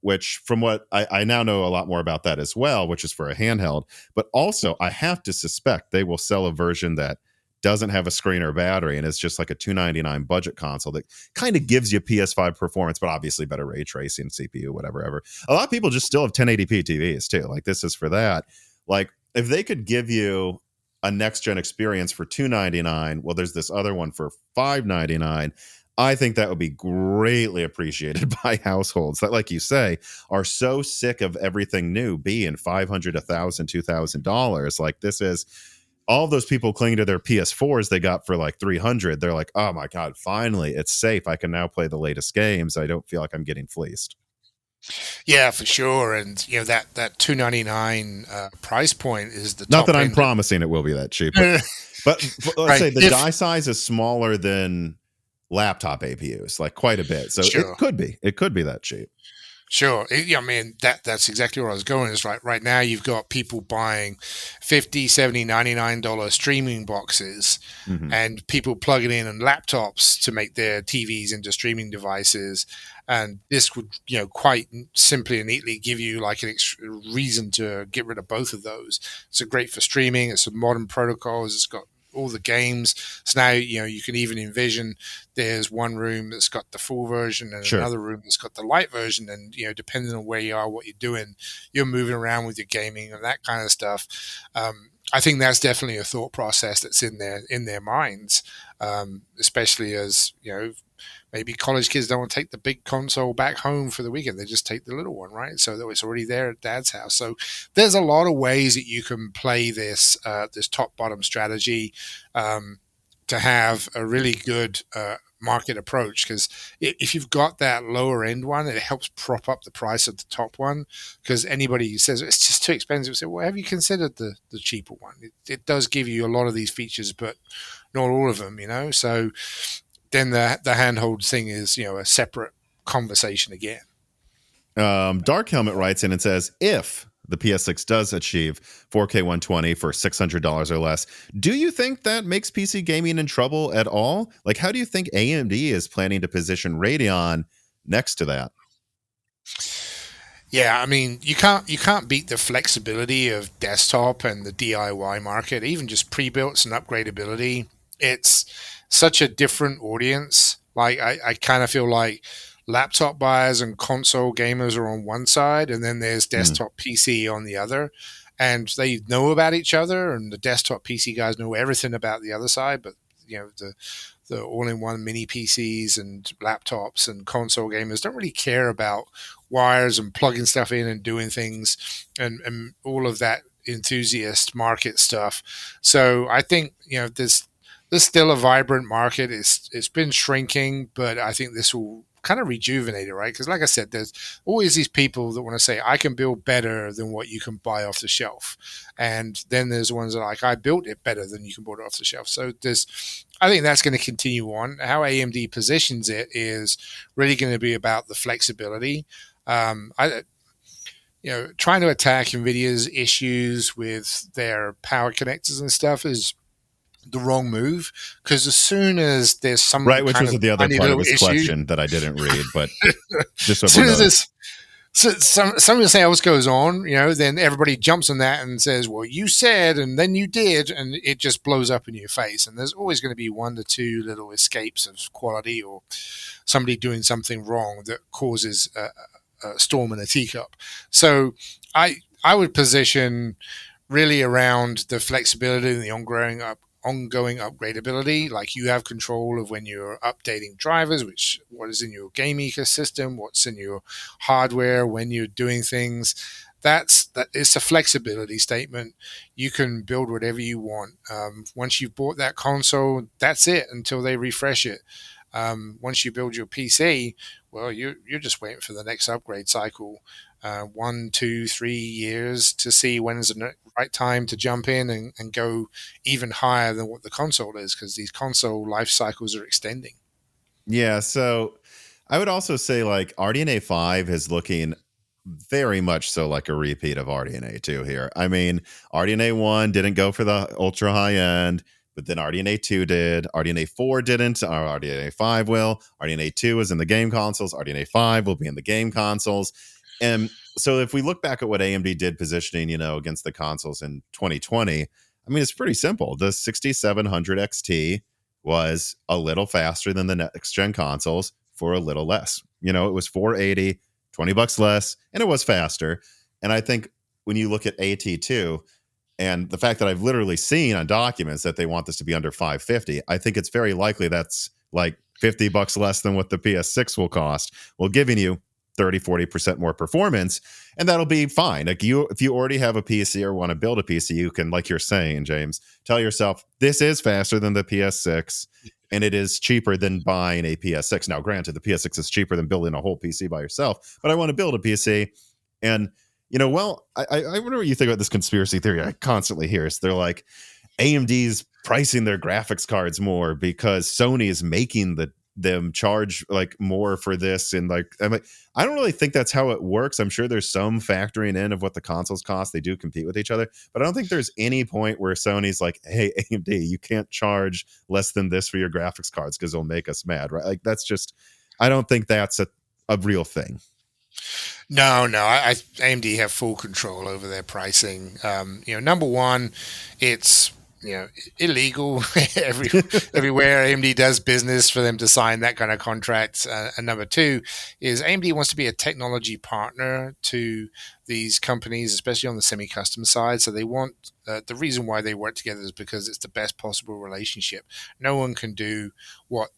Which from what I now know a lot more about that as well, which is for a handheld, but also I have to suspect they will sell a version that doesn't have a screen or battery and it's just like a $299 budget console that kind of gives you PS5 performance, but obviously better ray tracing, CPU, whatever. A lot of people just still have 1080p TVs too. Like this is for that. Like if they could give you a next gen experience for $299, well, there's this other one for $599. I think that would be greatly appreciated by households that, like you say, are so sick of everything new being $500, $1,000, $2,000. Like, this is all those people clinging to their PS4s they got for like 300. They're like, oh my God, finally, it's safe. I can now play the latest games. I don't feel like I'm getting fleeced. Yeah, for sure. And that $299 price point is the Not top that I'm end. promising it will be that cheap, but let's say Right. the die size is smaller than laptop APUs, like quite a bit. So Sure. it could be that cheap. Sure. Yeah, I mean, that's exactly where I was going. Is right now you've got people buying $50, $70, $99 streaming boxes, Mm-hmm. and people plugging in on laptops to make their TVs into streaming devices. And this would, quite simply and neatly give you like an reason to get rid of both of those. It's great for streaming. It's a modern protocols. It's got all the games. So now, you can even envision there's one room that's got the full version and Sure. another room that's got the light version. And, depending on where you are, what you're doing, you're moving around with your gaming and that kind of stuff. I think that's definitely a thought process that's in their minds, especially as, maybe college kids don't want to take the big console back home for the weekend. They just take the little one, right? So that it's already there at dad's house. So there's a lot of ways that you can play this top bottom strategy to have a really good market approach. Because if you've got that lower end one, it helps prop up the price of the top one. Because anybody who says it's just too expensive, say, well, have you considered the cheaper one? It does give you a lot of these features, but not all of them. So then the handhold thing is a separate conversation again. Dark Helmet writes in and says, if the PS6 does achieve 4K 120 for $600 or less, do you think that makes PC gaming in trouble at all? Like, how do you think AMD is planning to position Radeon next to that? Yeah, I mean, you can't beat the flexibility of desktop and the DIY market, even just pre-built and upgradability. It's such a different audience. Like I kind of feel like laptop buyers and console gamers are on one side, and then there's desktop PC on the other. And they know about each other, and the desktop PC guys know everything about the other side, but the all-in-one mini PCs and laptops and console gamers don't really care about wires and plugging stuff in and doing things and all of that enthusiast market stuff. So I think there's still a vibrant market. It's been shrinking, but I think this will kind of rejuvenate it, right? Because like I said, there's always these people that want to say I can build better than what you can buy off the shelf, and then there's the ones that are like I built it better than you can build it off the shelf. So I think that's going to continue on. How AMD positions it is really going to be about the flexibility. Trying to attack Nvidia's issues with their power connectors and stuff is the wrong move, because as soon as there's some right, which kind was of the other tiny part of little his issue, question that I didn't read, but just so as soon we as know. there's something else goes on, then everybody jumps on that and says, well, you said, and then you did, and it just blows up in your face. And there's always going to be 1 to 2 little escapes of quality or somebody doing something wrong that causes a storm in a teacup. So I would position really around the flexibility and the ongoing upgradability. Like you have control of when you're updating drivers, what is in your game ecosystem, what's in your hardware, when you're doing things. That it's a flexibility statement. You can build whatever you want. Once you've bought that console, that's it until they refresh it. Once you build your PC, well, you're just waiting for the next upgrade cycle. 1, 2, 3 years to see when is the right time to jump in and go even higher than what the console is, because these console life cycles are extending. Yeah, so I would also say like RDNA 5 is looking very much so like a repeat of RDNA 2 here. I mean, RDNA 1 didn't go for the ultra high end, but then RDNA 2 did. RDNA 4 didn't, or RDNA 5 will. RDNA 2 is in the game consoles. RDNA 5 will be in the game consoles. And so if we look back at what AMD did positioning, against the consoles in 2020, I mean, it's pretty simple. The 6700 XT was a little faster than the next gen consoles for a little less. It was 480, $20 less, and it was faster. And I think when you look at AT2, And the fact that I've literally seen on documents that they want this to be under 550, I think it's very likely that's like $50 less than what the PS6 will cost, while giving you 30-40% more performance, and that'll be fine. Like if you already have a PC or want to build a PC, you can, like you're saying, James, tell yourself this is faster than the PS6 and it is cheaper than buying a PS6. Now, granted, the PS6 is cheaper than building a whole PC by yourself, but I want to build a PC. And I wonder what you think about this conspiracy theory I constantly hear. Is they're like, AMD's pricing their graphics cards more because Sony is making them charge like more for this, and like I'm like, I don't really think that's how it works. I'm sure there's some factoring in of what the consoles cost. They do compete with each other, but I don't think there's any point where Sony's like, hey, AMD, you can't charge less than this for your graphics cards because it'll make us mad, right? Like that's just, I don't think that's a real thing. No, AMD have full control over their pricing. Number one, it's illegal everywhere AMD does business for them to sign that kind of contract. And number two is AMD wants to be a technology partner to these companies, especially on the semi-custom side. So they want the reason why they work together is because it's the best possible relationship. No one can do what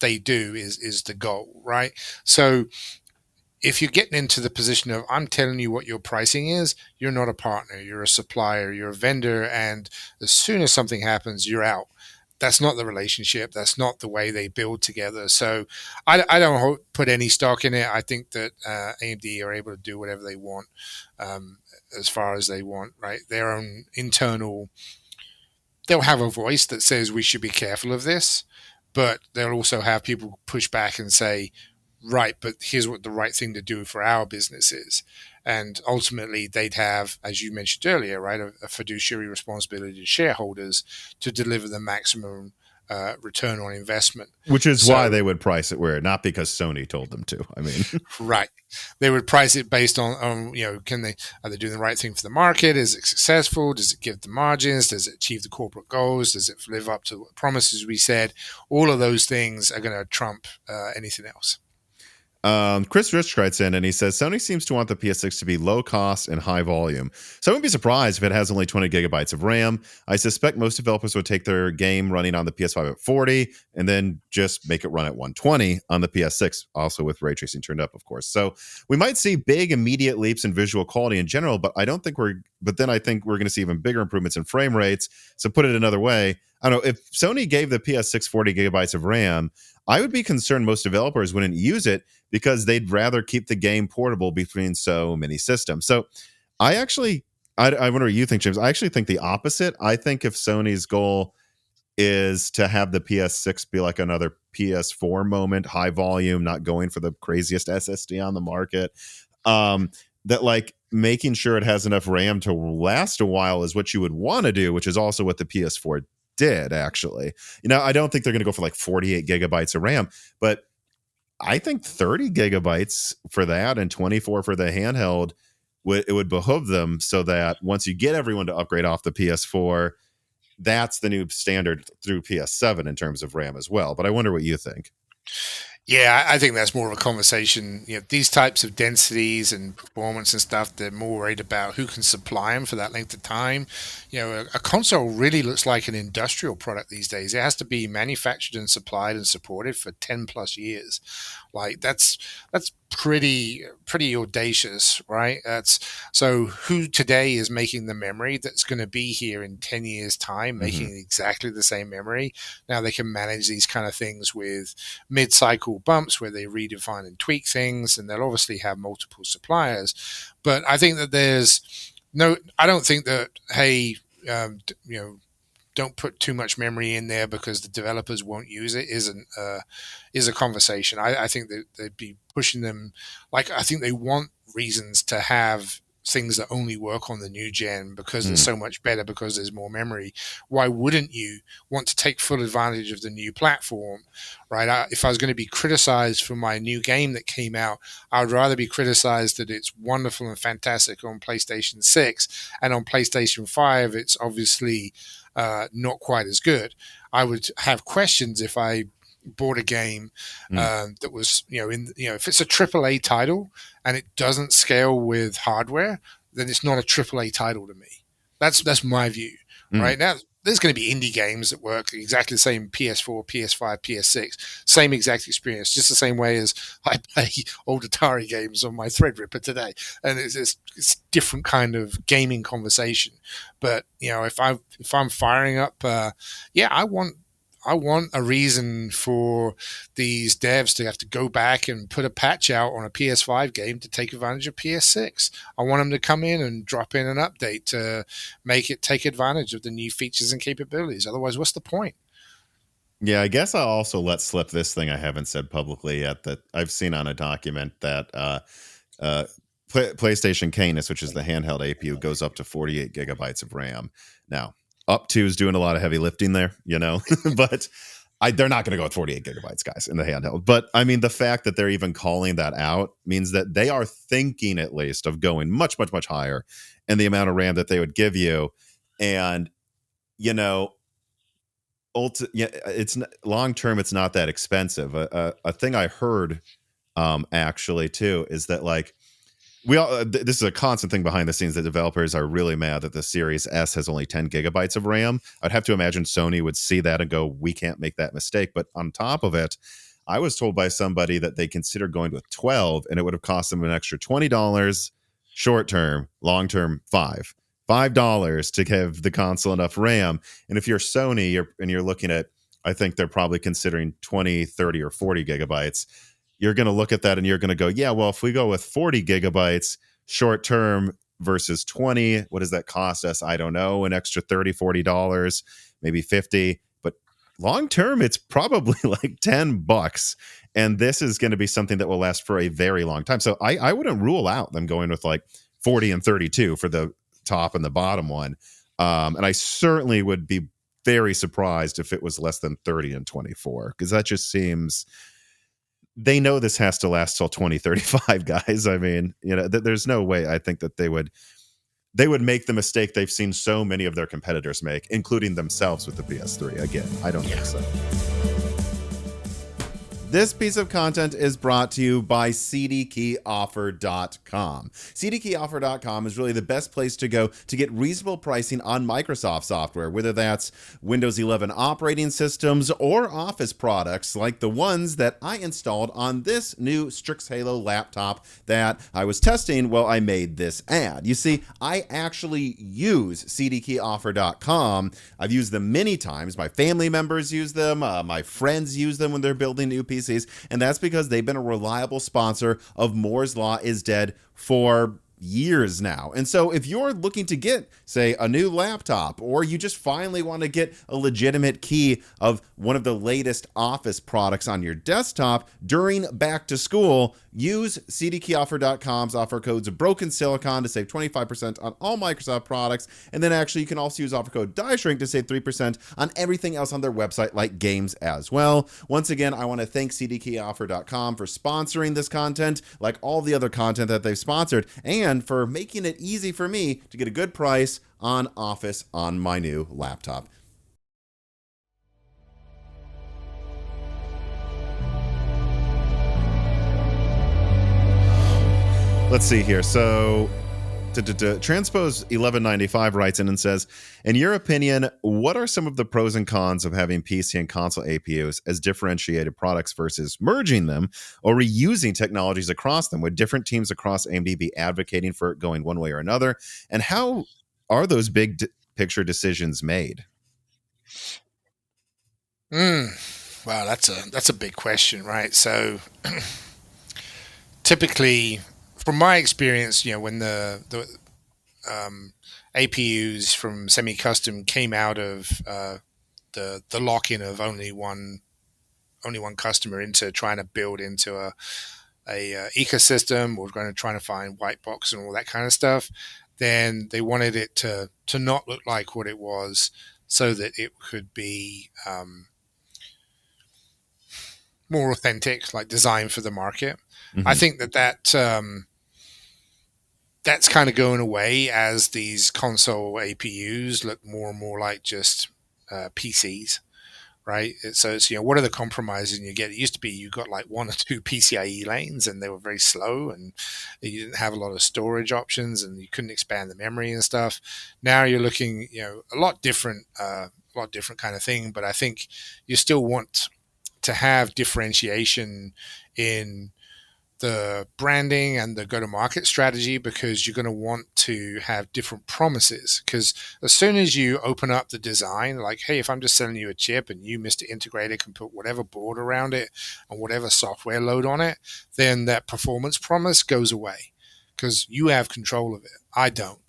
they do is the goal, right? So if you're getting into the position of I'm telling you what your pricing is, you're not a partner, you're a supplier, you're a vendor, and as soon as something happens, you're out. That's not the relationship. That's not the way they build together. So I don't put any stock in it. I think that AMD are able to do whatever they want as far as they want, right? Their own internal, they'll have a voice that says we should be careful of this, but they'll also have people push back and say, right, but here's what the right thing to do for our business is. And ultimately, they'd have, as you mentioned earlier, right, a fiduciary responsibility to shareholders to deliver the maximum return on investment. Which is why they would price it where, not because Sony told them to. I mean, right. They would price it based on are they doing the right thing for the market? Is it successful? Does it give the margins? Does it achieve the corporate goals? Does it live up to the promises we said? All of those things are going to trump anything else. Chris Rich writes in and he says Sony seems to want the PS6 to be low cost and high volume. So I wouldn't be surprised if it has only 20 gigabytes of RAM. I suspect most developers would take their game running on the PS5 at 40 and then just make it run at 120 on the PS6, also with ray tracing turned up, of course. So we might see big immediate leaps in visual quality in general, but I think we're going to see even bigger improvements in frame rates. So put it another way, I don't know, if Sony gave the PS6 40 gigabytes of RAM, I would be concerned most developers wouldn't use it because they'd rather keep the game portable between so many systems. So I wonder what you think, James. I actually think the opposite. I think if Sony's goal is to have the PS6 be like another PS4 moment, high volume, not going for the craziest SSD on the market, that like making sure it has enough RAM to last a while is what you would want to do, which is also what the PS4 did, actually. I don't think they're going to go for like 48 gigabytes of RAM, but I think 30 gigabytes for that and 24 for the handheld, it would behoove them so that once you get everyone to upgrade off the PS4, that's the new standard through PS7 in terms of RAM as well. But I wonder what you think. Yeah, I think that's more of a conversation. These types of densities and performance and stuff, they're more worried about who can supply them for that length of time. A console really looks like an industrial product these days. It has to be manufactured and supplied and supported for 10 plus years. Like that's pretty audacious, right? So who today is making the memory that's going to be here in 10 years time, making exactly the same memory? Now they can manage these kind of things with mid-cycle bumps where they redefine and tweak things, and they'll obviously have multiple suppliers. But I think that I don't think that, hey, don't put too much memory in there because the developers won't use it is a conversation. I think that they'd be pushing them. Like, I think they want reasons to have things that only work on the new gen because it's so much better because there's more memory. Why wouldn't you want to take full advantage of the new platform, right? If I was going to be criticized for my new game that came out, I would rather be criticized that it's wonderful and fantastic on PlayStation 6, and on PlayStation 5 it's obviously not quite as good. I would have questions if I bought a game that was, if it's a AAA title and it doesn't scale with hardware, then it's not a AAA title to me. That's my view. Mm. Right now, there's going to be indie games that work exactly the same PS4, PS5, PS6, same exact experience, just the same way as I play old Atari games on my Threadripper today, and it's different kind of gaming conversation. But if I'm firing up, yeah, I want a reason for these devs to have to go back and put a patch out on a PS5 game to take advantage of PS6. I want them to come in and drop in an update to make it take advantage of the new features and capabilities. Otherwise, what's the point? Yeah, I guess I'll also let slip this thing I haven't said publicly yet that I've seen on a document that uh, PlayStation Canis, which is the handheld APU, goes up to 48 gigabytes of RAM. Now, up to is doing a lot of heavy lifting there, but they're not going to go with 48 gigabytes, guys, in the handheld. But I mean, the fact that they're even calling that out means that they are thinking at least of going much, much, much higher in the amount of RAM that they would give you. And, you know, it's long term, it's not that expensive. A thing I heard actually too is that like we all this is a constant thing behind the scenes that developers are really mad that the Series S has only 10 gigabytes of RAM. I'd have to imagine Sony would see that and go, we can't make that mistake. But on top of it, I was told by somebody that they considered going with 12 and it would have cost them an extra $20 short term, long term $5 to give the console enough RAM. And if you're Sony you're looking at, I think they're probably considering 20, 30, or 40 gigabytes. You're going to look at that and you're going to go, yeah, well, if we go with 40 gigabytes short term versus 20, what does that cost us? I don't know, an extra $30, $40, maybe 50. But long term, it's probably like $10. And this is going to be something that will last for a very long time. So I wouldn't rule out them going with like 40 and 32 for the top and the bottom one. And I certainly would be very surprised if it was less than 30 and 24, because that just seems, they know this has to last till 2035, guys. I mean, there's no way I think that they would make the mistake they've seen so many of their competitors make, including themselves with the PS3. Again, I don't think so. This piece of content is brought to you by CDkeyoffer.com. CDkeyoffer.com is really the best place to go to get reasonable pricing on Microsoft software, whether that's Windows 11 operating systems or Office products like the ones that I installed on this new Strix Halo laptop that I was testing while I made this ad. You see, I actually use CDkeyoffer.com. I've used them many times. My family members use them. My friends use them when they're building new PCs. And that's because they've been a reliable sponsor of Moore's Law is Dead for years now. And so if you're looking to get, say, a new laptop, or you just finally want to get a legitimate key of one of the latest Office products on your desktop during back to school, use CDkeyoffer.com's offer codes of Broken Silicon to save 25% on all Microsoft products. And then actually you can also use offer code DieShrink to save 3% on everything else on their website, like games as well. Once again, I want to thank CDkeyoffer.com for sponsoring this content, like all the other content that they've sponsored, and for making it easy for me to get a good price on Office on my new laptop. Let's see here. So Transpose 1195 writes in and says, in your opinion, what are some of the pros and cons of having PC and console APUs as differentiated products versus merging them or reusing technologies across them? Would different teams across AMD be advocating for it going one way or another? And how are those big picture decisions made? Wow, that's a big question, right? So typically, from my experience, when the APUs from semi-custom came out of the lock-in of only one customer into trying to build into a ecosystem, or trying to find white box and all that kind of stuff, then they wanted it to not look like what it was, so that it could be more authentic, like designed for the market. Mm-hmm. I think that's kind of going away as these console APUs look more and more like just PCs, right? So it's, what are the compromises you get? It used to be you got like one or two PCIe lanes and they were very slow and you didn't have a lot of storage options and you couldn't expand the memory and stuff. Now you're looking, a lot different kind of thing, but I think you still want to have differentiation in the branding and the go-to-market strategy, because you're going to want to have different promises. Because as soon as you open up the design, like, hey, if I'm just selling you a chip and you, Mr. Integrator, can put whatever board around it and whatever software load on it, then that performance promise goes away because you have control of it. I don't.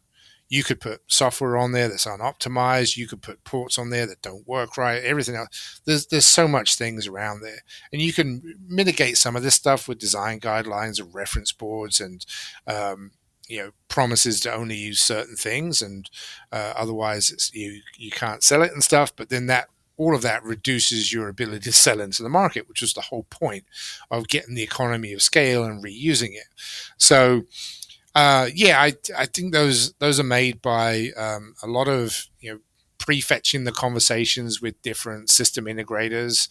You could put software on there that's unoptimized. You could put ports on there that don't work right. Everything else. There's so much things around there, and you can mitigate some of this stuff with design guidelines and reference boards and promises to only use certain things, and otherwise you can't sell it and stuff. But then all of that reduces your ability to sell into the market, which was the whole point of getting the economy of scale and reusing it. So. I think those are made by a lot of prefetching the conversations with different system integrators,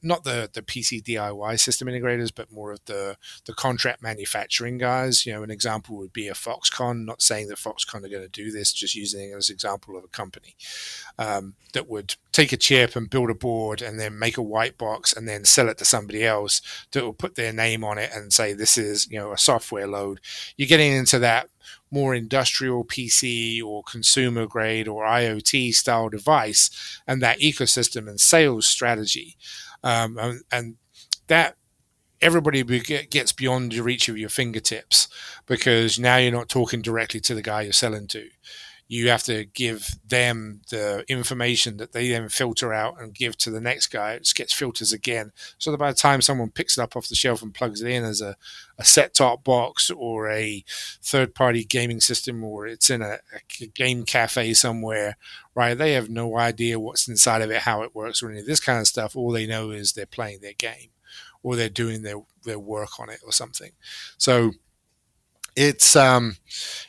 not the PC DIY system integrators, but more of the contract manufacturing guys. An example would be a Foxconn. Not saying that Foxconn are going to do this, just using it as an example of a company that would take a chip and build a board and then make a white box and then sell it to somebody else that will put their name on it and say this is a software load. You're getting into that more industrial PC or consumer grade or IoT style device and that ecosystem and sales strategy. And that everybody gets beyond the reach of your fingertips, because now you're not talking directly to the guy you're selling to. You have to give them the information that they then filter out and give to the next guy. It gets filters again. So that by the time someone picks it up off the shelf and plugs it in as a set-top box or a third-party gaming system, or it's in a game cafe somewhere, right? They have no idea what's inside of it, how it works, or any of this kind of stuff. All they know is they're playing their game or they're doing their work on it or something. So it's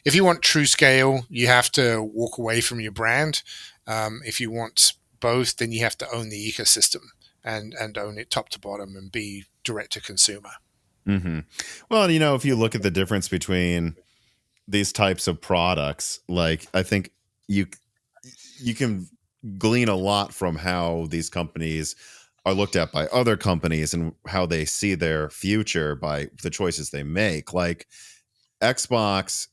if you want true scale, you have to walk away from your brand. If you want both, then you have to own the ecosystem and own it top to bottom and be direct to consumer. Mm-hmm. Well, if you look at the difference between these types of products, like I think you can glean a lot from how these companies are looked at by other companies and how they see their future by the choices they make. Like Xbox,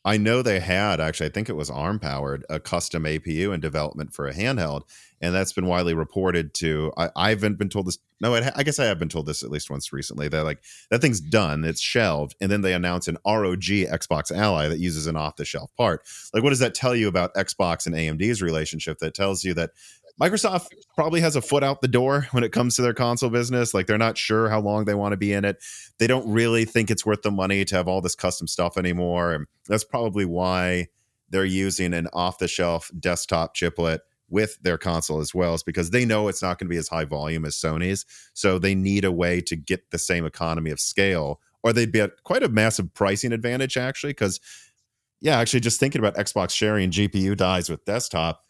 I know they had actually, I think it was ARM powered, a custom APU in development for a handheld, and that's been widely reported to. I haven't been told this. No, I guess I have been told this at least once recently. They're like, that thing's done, it's shelved, and then they announce an ROG Xbox Ally that uses an off-the-shelf part. Like, what does that tell you about Xbox and AMD's relationship? That tells you that Microsoft probably has a foot out the door when it comes to their console business. Like, they're not sure how long they want to be in it. They don't really think it's worth the money to have all this custom stuff anymore. And that's probably why they're using an off-the-shelf desktop chiplet with their console as well, is because they know it's not going to be as high volume as Sony's. So they need a way to get the same economy of scale, or they'd be at quite a massive pricing advantage, actually. Because, yeah, actually just thinking about Xbox sharing GPU dies with desktop,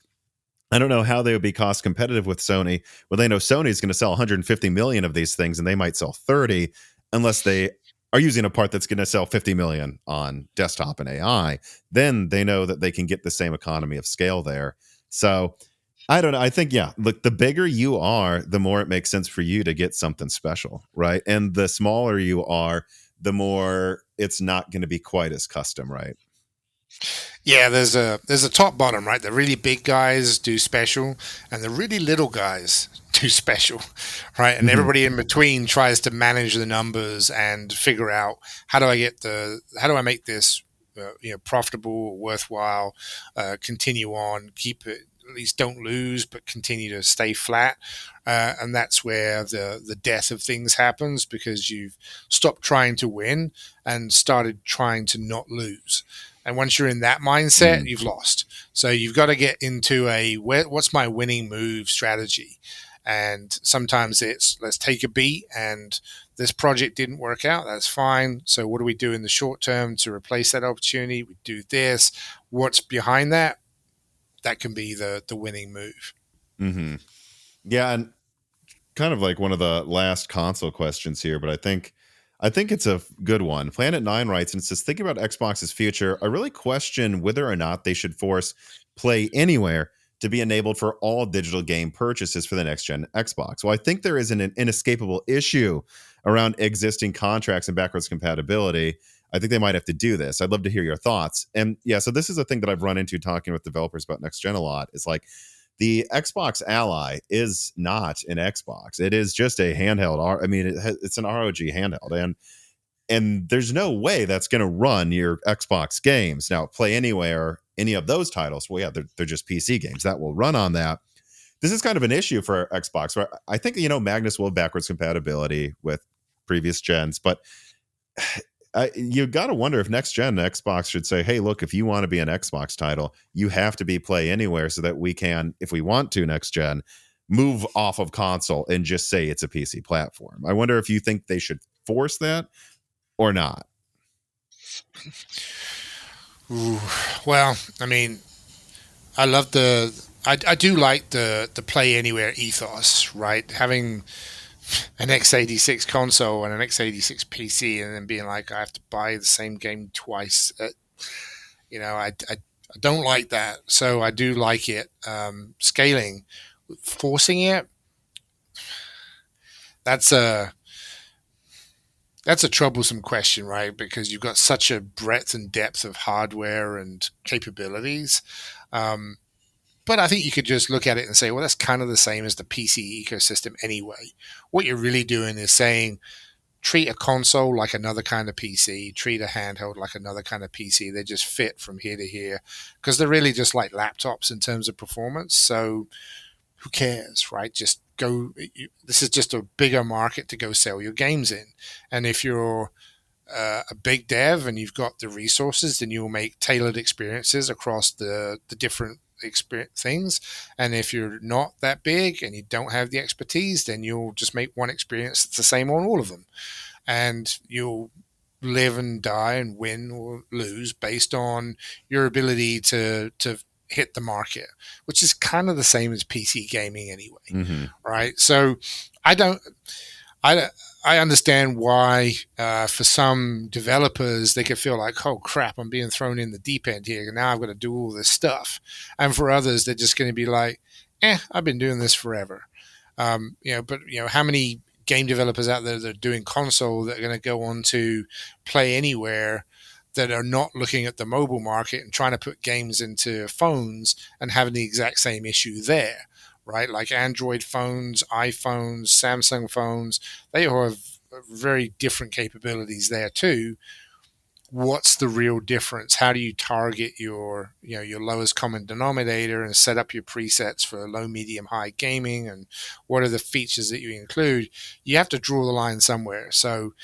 I don't know how they would be cost competitive with Sony. Well, they know Sony's going to sell 150 million of these things, and they might sell 30 unless they are using a part that's going to sell 50 million on desktop and AI. Then they know that they can get the same economy of scale there. So I don't know. I think, yeah, look, the bigger you are, the more it makes sense for you to get something special, right? And the smaller you are, the more it's not going to be quite as custom, right? Yeah, there's a top bottom, right? The really big guys do special, and the really little guys do special, right? And everybody in between tries to manage the numbers and figure out how do I make this profitable, worthwhile, continue on, keep it, at least don't lose, but continue to stay flat. And that's where the death of things happens, because you've stopped trying to win and started trying to not lose. And once you're in that mindset, you've lost. So you've got to get into what's my winning move strategy? And sometimes it's, let's take a beat, and this project didn't work out. That's fine. So what do we do in the short term to replace that opportunity? We do this. What's behind that? That can be the winning move. Mm-hmm. Yeah, and kind of like one of the last console questions here, but I think it's a good one. Planet Nine writes and it says, thinking about Xbox's future, I really question whether or not they should force Play Anywhere to be enabled for all digital game purchases for the next gen Xbox. Well, I think there is an inescapable issue around existing contracts and backwards compatibility. I think they might have to do this. I'd love to hear your thoughts. And yeah, so this is a thing that I've run into talking with developers about next gen a lot. It's like the Xbox Ally is not an Xbox. It is just a handheld. I mean, it's an ROG handheld, and there's no way that's going to run your Xbox games. Now, Play Anywhere, any of those titles, well, yeah, they're just PC games that will run on that. This is kind of an issue for Xbox. Where I think Magnus will have backwards compatibility with previous gens, but you got to wonder if next gen Xbox should say, hey, look, if you want to be an Xbox title, you have to be Play Anywhere so that we can, if we want to next gen, move off of console and just say it's a PC platform. I wonder if you think they should force that or not. Ooh, well, I mean, I love I do like the Play Anywhere ethos, right? Having an x86 console and an x86 PC, and then being like, I have to buy the same game twice. I don't like that. So I do like it. Scaling, forcing it. That's a that's a troublesome question, right? Because you've got such a breadth and depth of hardware and capabilities. Um, But I think you could just look at it and say, well, that's kind of the same as the PC ecosystem anyway. What you're really doing is saying, treat a console like another kind of PC, treat a handheld like another kind of PC. They just fit from here to here because they're really just like laptops in terms of performance. So who cares, right? Just go. This is just a bigger market to go sell your games in. And if you're a big dev and you've got the resources, then you'll make tailored experiences across the different experience things. And if you're not that big and you don't have the expertise, then you'll just make one experience that's the same on all of them, and you'll live and die and win or lose based on your ability to hit the market, which is kind of the same as PC gaming anyway, Mm-hmm. right? So I don't I I understand why for some developers they could feel like, oh crap, I'm being thrown in the deep end here, and now I've got to do all this stuff. And for others, they're just going to be like, I've been doing this forever. But how many game developers out there that are doing console that are going to go on to Play Anywhere that are not looking at the mobile market and trying to put games into phones and having the exact same issue there, right? Like Android phones, iPhones, Samsung phones, they all have very different capabilities there too. What's the real difference? How do you target your lowest common denominator and set up your presets for low, medium, high gaming? And what are the features that you include? You have to draw the line somewhere. So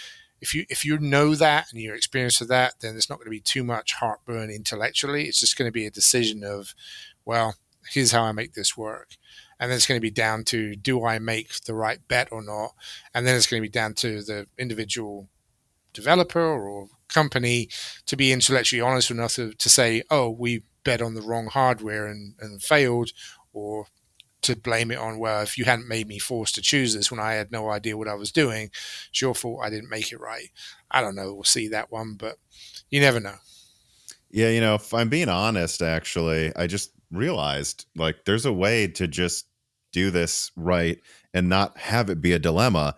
if you know that and you're experienced with that, then there's not going to be too much heartburn intellectually. It's just going to be a decision of, well, here's how I make this work. And then it's going to be down to, do I make the right bet or not? And then it's going to be down to the individual developer or company to be intellectually honest enough to say, oh, we bet on the wrong hardware and failed, or to blame it on, well, if you hadn't made me forced to choose this when I had no idea what I was doing, it's your fault I didn't make it right. I don't know. We'll see that one, but you never know. Yeah, if I'm being honest, actually, I just realized like there's a way to just do this right and not have it be a dilemma.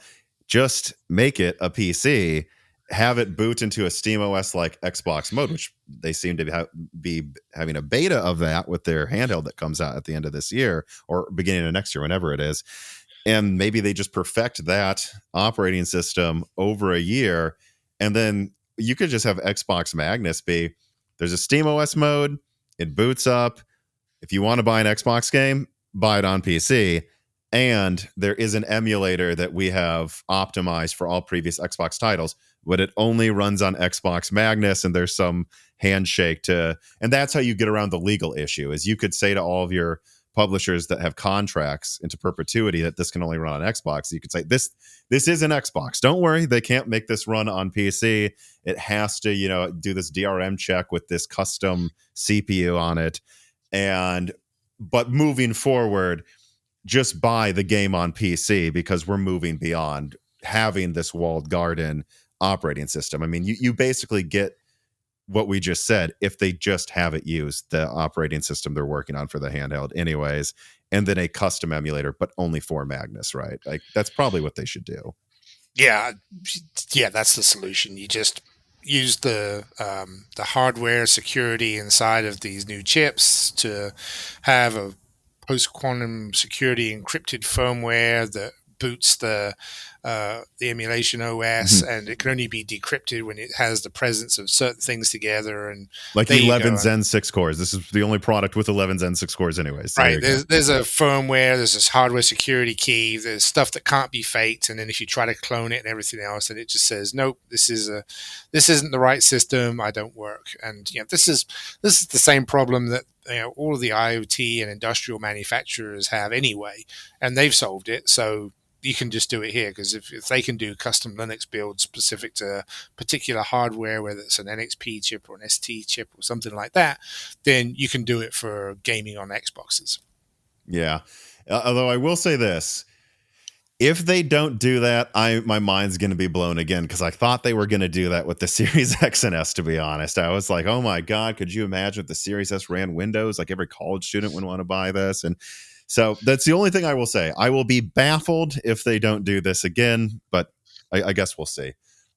Just make it a PC, have it boot into a Steam OS like Xbox mode, which they seem to be having a beta of that with their handheld that comes out at the end of this year or beginning of next year, whenever it is. And maybe they just perfect that operating system over a year, and then you could just have Xbox Magnus be, there's a Steam OS mode, it boots up. If you want to buy an Xbox game, buy it on PC. And there is an emulator that we have optimized for all previous Xbox titles, but it only runs on Xbox Magnus, and there's some handshake to, and that's how you get around the legal issue. Is you could say to all of your publishers that have contracts into perpetuity that this can only run on Xbox. You could say this is an Xbox. Don't worry, they can't make this run on PC. It has to, do this DRM check with this custom CPU on it. But moving forward, just buy the game on PC because we're moving beyond having this walled garden operating system. I mean, you basically get what we just said if they just have it use the operating system they're working on for the handheld anyways, and then a custom emulator, but only for Magnus, right? Like that's probably what they should do. Yeah, yeah, that's the solution. You just use the hardware security inside of these new chips to have a post quantum security encrypted firmware that boots the emulation OS, Mhm. and it can only be decrypted when it has the presence of certain things together. And Like there you 11 go. Zen 6 cores. This is the only product with 11 Zen 6 cores anyways. So there Right. you go. There's a firmware, there's this hardware security key, there's stuff that can't be faked, and then if you try to clone it and everything else, then it just says, nope, this isn't the right system, I don't work. And this is the same problem that all of the IoT and industrial manufacturers have anyway, and they've solved it. So you can just do it here, because if they can do custom Linux builds specific to particular hardware, whether it's an NXP chip or an ST chip or something like that, then you can do it for gaming on Xboxes. Yeah. Although I will say this, if they don't do that, my mind's going to be blown again because I thought they were going to do that with the Series X and S, to be honest. I was like, oh my God, could you imagine if the Series S ran Windows? Like every college student would want to buy this. And so that's the only thing I will say. I will be baffled if they don't do this again, but I guess we'll see.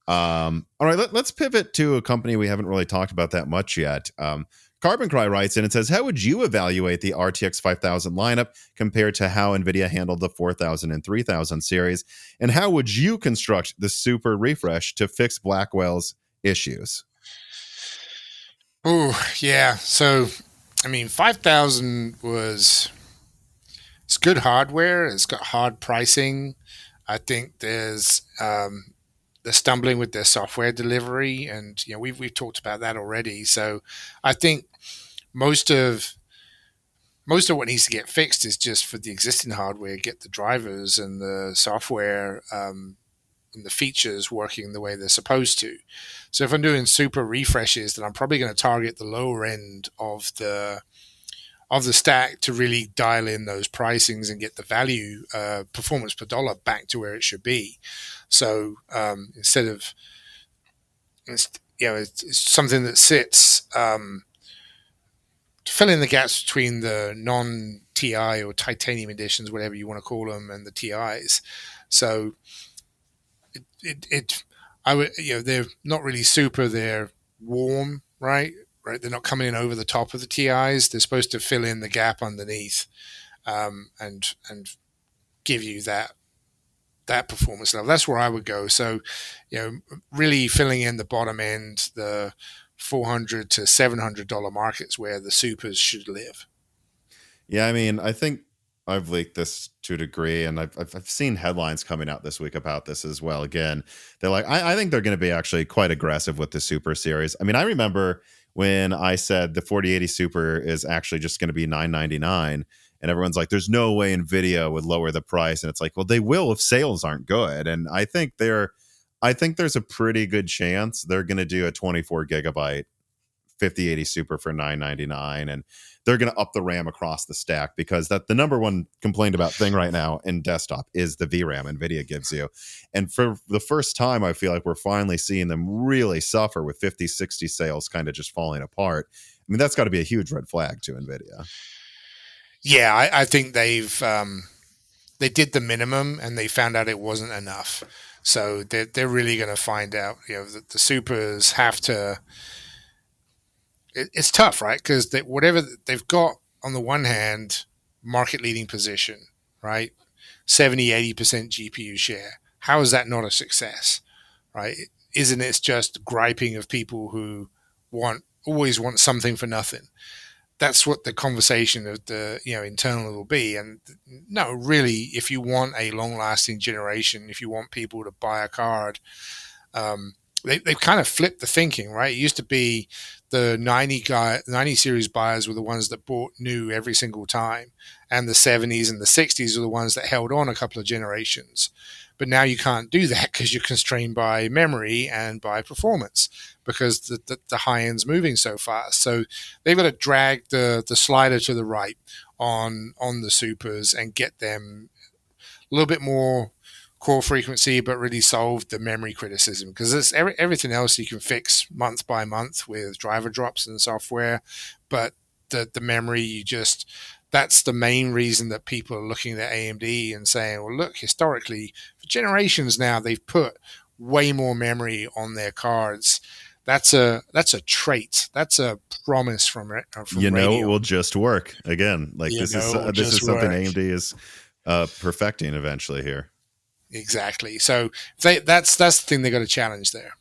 All right, let's pivot to a company we haven't really talked about that much yet. Carbon Cry writes in and says, how would you evaluate the RTX 5000 lineup compared to how NVIDIA handled the 4000 and 3000 series? And how would you construct the super refresh to fix Blackwell's issues? Oh, yeah. So, I mean, 5000 it's good hardware. It's got hard pricing. I think they're stumbling with their software delivery, and we've talked about that already. So, I think most of most of what needs to get fixed is just for the existing hardware, get the drivers and the software and the features working the way they're supposed to. So if I'm doing super refreshes, then I'm probably going to target the lower end of the stack to really dial in those pricings and get the value performance per dollar back to where it should be. So instead of it's something that sits filling the gaps between the non TI or titanium editions, whatever you want to call them, and the TIs. So I would, they're not really super, they're warm, right? Right. They're not coming in over the top of the TIs. They're supposed to fill in the gap underneath, and give you that performance level. That's where I would go. So, really filling in the bottom end, the $400 to $700 markets where the supers should live. Yeah, I mean, I think I've leaked this to a degree, and I've seen headlines coming out this week about this as well. Again, they're like, I think they're going to be actually quite aggressive with the Super Series. I mean, I remember when I said the 4080 Super is actually just going to be $999, and everyone's like, there's no way Nvidia would lower the price, and it's like, well, they will if sales aren't good, and I think there's a pretty good chance they're going to do a 24 gigabyte 5080 Super for $999, and they're going to up the RAM across the stack because that the number one complained about thing right now in desktop is the VRAM NVIDIA gives you. And for the first time, I feel like we're finally seeing them really suffer with 5060 sales kind of just falling apart. I mean, that's got to be a huge red flag to NVIDIA. Yeah, I think they did the minimum and they found out it wasn't enough. So they're really going to find out. That the supers have to. It's tough, right? Because whatever they've got on the one hand, market leading position, right? 70-80% GPU share. How is that not a success, right? Isn't it just griping of people who always want something for nothing? That's what the conversation of the internal will be. And no, really, if you want a long lasting generation, if you want people to buy a card, they've kind of flipped the thinking, right? It used to be the 90 series buyers were the ones that bought new every single time, and the 70s and the 60s were the ones that held on a couple of generations. But now you can't do that because you're constrained by memory and by performance because the high end's moving so fast. So they've got to drag the slider to the right on the supers and get them a little bit more core frequency, but really solve the memory criticism, because there's everything else you can fix month by month with driver drops and software, but the memory, you just, that's the main reason that people are looking at AMD and saying, well, look, historically, for generations now, they've put way more memory on their cards. That's a trait. That's a promise from You know, it Radeon. will just work again. Like You this is know, it'll this just is something work. AMD is perfecting eventually here. Exactly. So that's the thing they got to challenge there.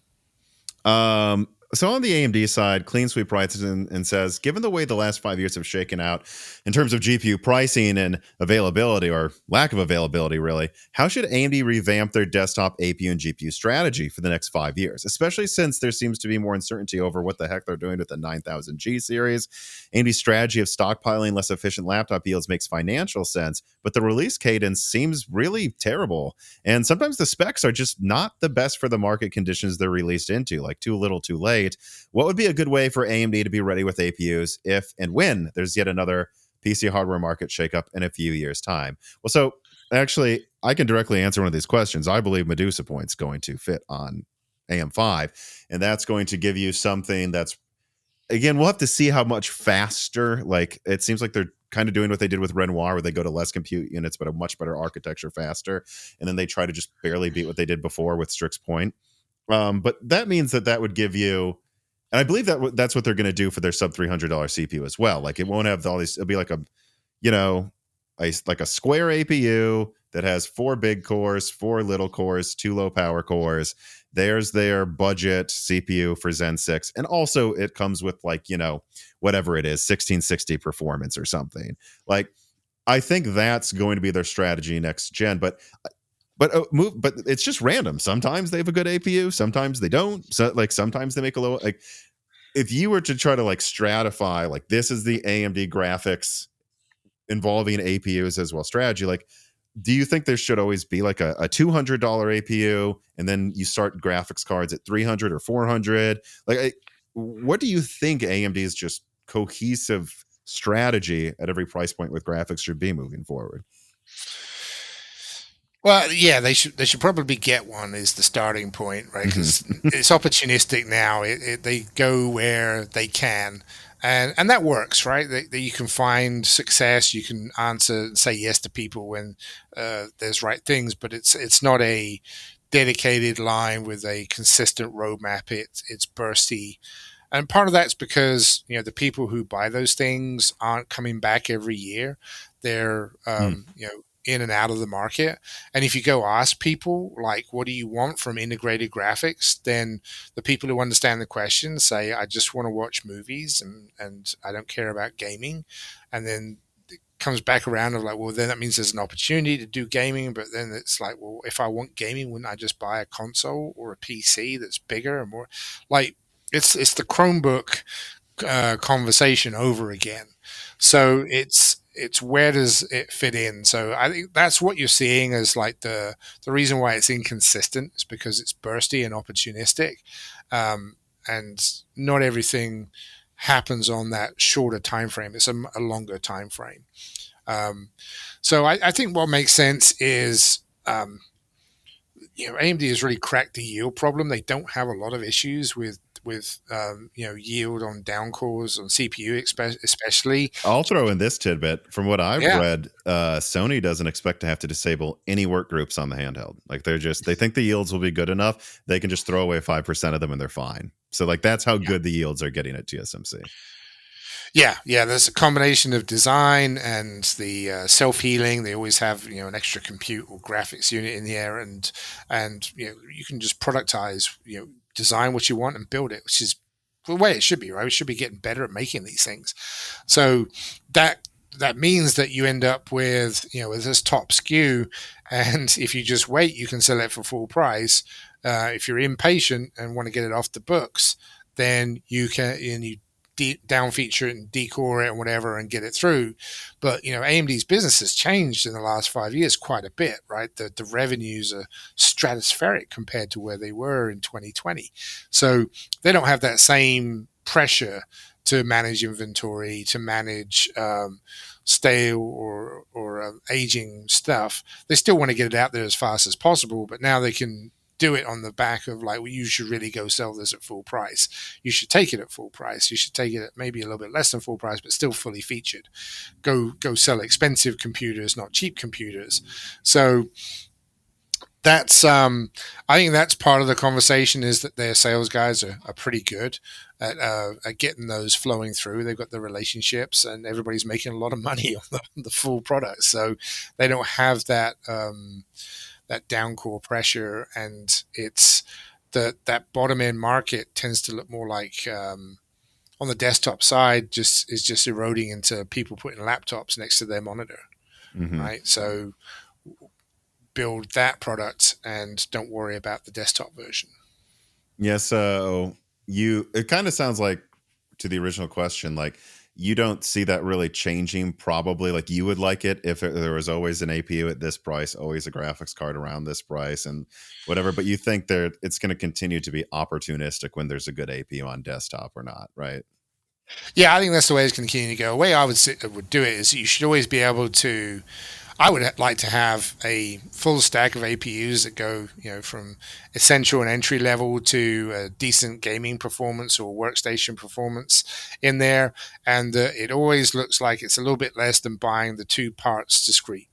So on the AMD side, Clean Sweep writes in and says, given the way the last 5 years have shaken out in terms of GPU pricing and availability, or lack of availability, really, how should AMD revamp their desktop APU and GPU strategy for the next 5 years, especially since there seems to be more uncertainty over what the heck they're doing with the 9000G series? AMD's strategy of stockpiling less efficient laptop yields makes financial sense, but the release cadence seems really terrible. And sometimes the specs are just not the best for the market conditions they're released into, like too little, too late. What would be a good way for AMD to be ready with APUs if and when there's yet another PC hardware market shakeup in a few years' time? Well, so actually, I can directly answer one of these questions. I believe Medusa Point's going to fit on AM5, and that's going to give you something that's, again, we'll have to see how much faster. Like, it seems like they're kind of doing what they did with Renoir, where they go to less compute units, but a much better architecture faster. And then they try to just barely beat what they did before with Strix Point. But that means that would give you, and I believe that that's what they're going to do for their sub $300 CPU as well. Like, it won't have all these. It'll be like a, you know, like a square APU that has 4 big cores, 4 little cores, 2 low power cores. There's their budget CPU for Zen 6, and also it comes with, like, whatever it is, 1660 performance or something. Like, I think that's going to be their strategy next gen, but it's just random. Sometimes they have a good APU, sometimes they don't. So, like, sometimes they make a low. Like, if you were to try to, like, stratify, like, this is the AMD graphics involving APUs as well strategy, like, do you think there should always be like a $200 APU, and then you start graphics cards at 300 or 400? Like, what do you think AMD's just cohesive strategy at every price point with graphics should be moving forward? Well, yeah, they should probably get one, is the starting point, right? Because Mm-hmm. it's opportunistic now. They go where they can, and that works, right? That you can find success, you can answer and say yes to people when there's right things, but it's not a dedicated line with a consistent roadmap. It's bursty, and part of that's because the people who buy those things aren't coming back every year. They're in and out of the market. And if you go ask people, like, what do you want from integrated graphics, then the people who understand the question say, I just want to watch movies, and I don't care about gaming. And then it comes back around of like, well, then that means there's an opportunity to do gaming. But then it's like, well, if I want gaming, wouldn't I just buy a console or a PC that's bigger and more? Like, it's the Chromebook conversation over again. So it's where does it fit in? So I think that's what you're seeing as like the reason why it's inconsistent is because it's bursty and opportunistic, and not everything happens on that shorter time frame. It's a longer time frame. Um, so I think what makes sense is AMD has really cracked the yield problem. They don't have a lot of issues with yield on down cores on CPU, especially. I'll throw in this tidbit. From what I've Yeah, read, Sony doesn't expect to have to disable any work groups on the handheld. Like, they think the yields will be good enough. They can just throw away 5% of them and they're fine. So, like, that's how yeah, good the yields are getting at TSMC. yeah. There's a combination of design and the self healing. They always have an extra compute or graphics unit in the air, and you can just productize, design what you want and build it, which is the way it should be, right? We should be getting better at making these things. So that means that you end up with with this top SKU, and if you just wait, you can sell it for full price. If you're impatient and want to get it off the books, then you can, and you down feature it and decore it and whatever and get it through. But AMD's business has changed in the last 5 years quite a bit, right? The revenues are stratospheric compared to where they were in 2020. So they don't have that same pressure to manage inventory, to manage stale or aging stuff. They still want to get it out there as fast as possible, but now they can do it on the back of like, well, you should really go sell this at full price. You should take it at full price. You should take it at maybe a little bit less than full price, but still fully featured. Go sell expensive computers, not cheap computers. So that's I think that's part of the conversation, is that their sales guys are pretty good at getting those flowing through. They've got the relationships, and everybody's making a lot of money on the full product, so they don't have that that down core pressure, and it's that bottom end market tends to look more like on the desktop side is just eroding into people putting laptops next to their monitor, right? So build that product and don't worry about the desktop version. Yeah, so it kind of sounds like, to the original question, like you don't see that really changing, probably. Like you would like it if there was always an APU at this price, always a graphics card around this price and whatever, but you think it's going to continue to be opportunistic when there's a good APU on desktop or not, right? Yeah, I think that's the way it's going to continue to go. The way I would do it is you should always be able to. I would like to have a full stack of APUs that go, from essential and entry level to a decent gaming performance or workstation performance in there, and it always looks like it's a little bit less than buying the two parts discrete,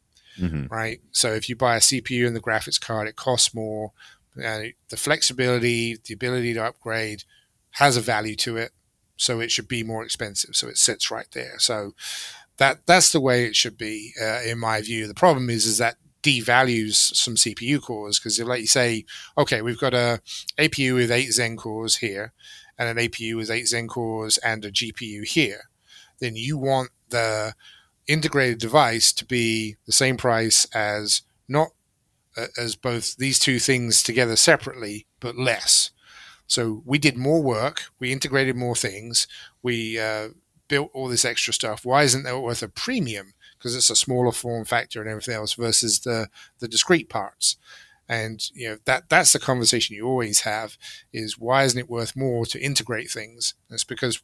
right? So if you buy a CPU and the graphics card, it costs more. The flexibility, the ability to upgrade, has a value to it, so it should be more expensive. So it sits right there. So that's the way it should be, in my view. The problem is that devalues some CPU cores, because if, like you say, okay, we've got a APU with 8 Zen cores here and an APU with 8 Zen cores and a GPU here, then you want the integrated device to be the same price as not as both these two things together separately, but less. So we did more work, we integrated more things, we built all this extra stuff. Why isn't that worth a premium? Because it's a smaller form factor and everything else versus the discrete parts. And that's the conversation you always have, is why isn't it worth more to integrate things? And it's because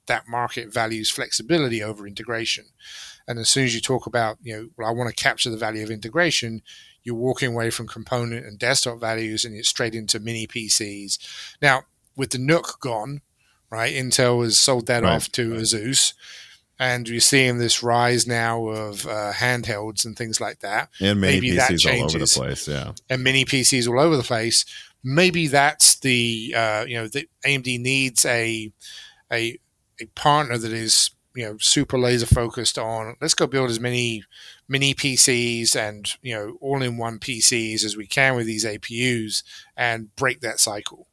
that market values flexibility over integration. And as soon as you talk about, well, I want to capture the value of integration, you're walking away from component and desktop values and it's straight into mini PCs. Now, with the NUC gone, right, Intel has sold that off to Asus, and you're seeing this rise now of handhelds and things like that. And mini PCs all over the place, yeah. And mini PCs all over the place. Maybe that's the the AMD needs a partner that is super laser focused on, let's go build as many mini PCs and all-in-one PCs as we can with these APUs and break that cycle.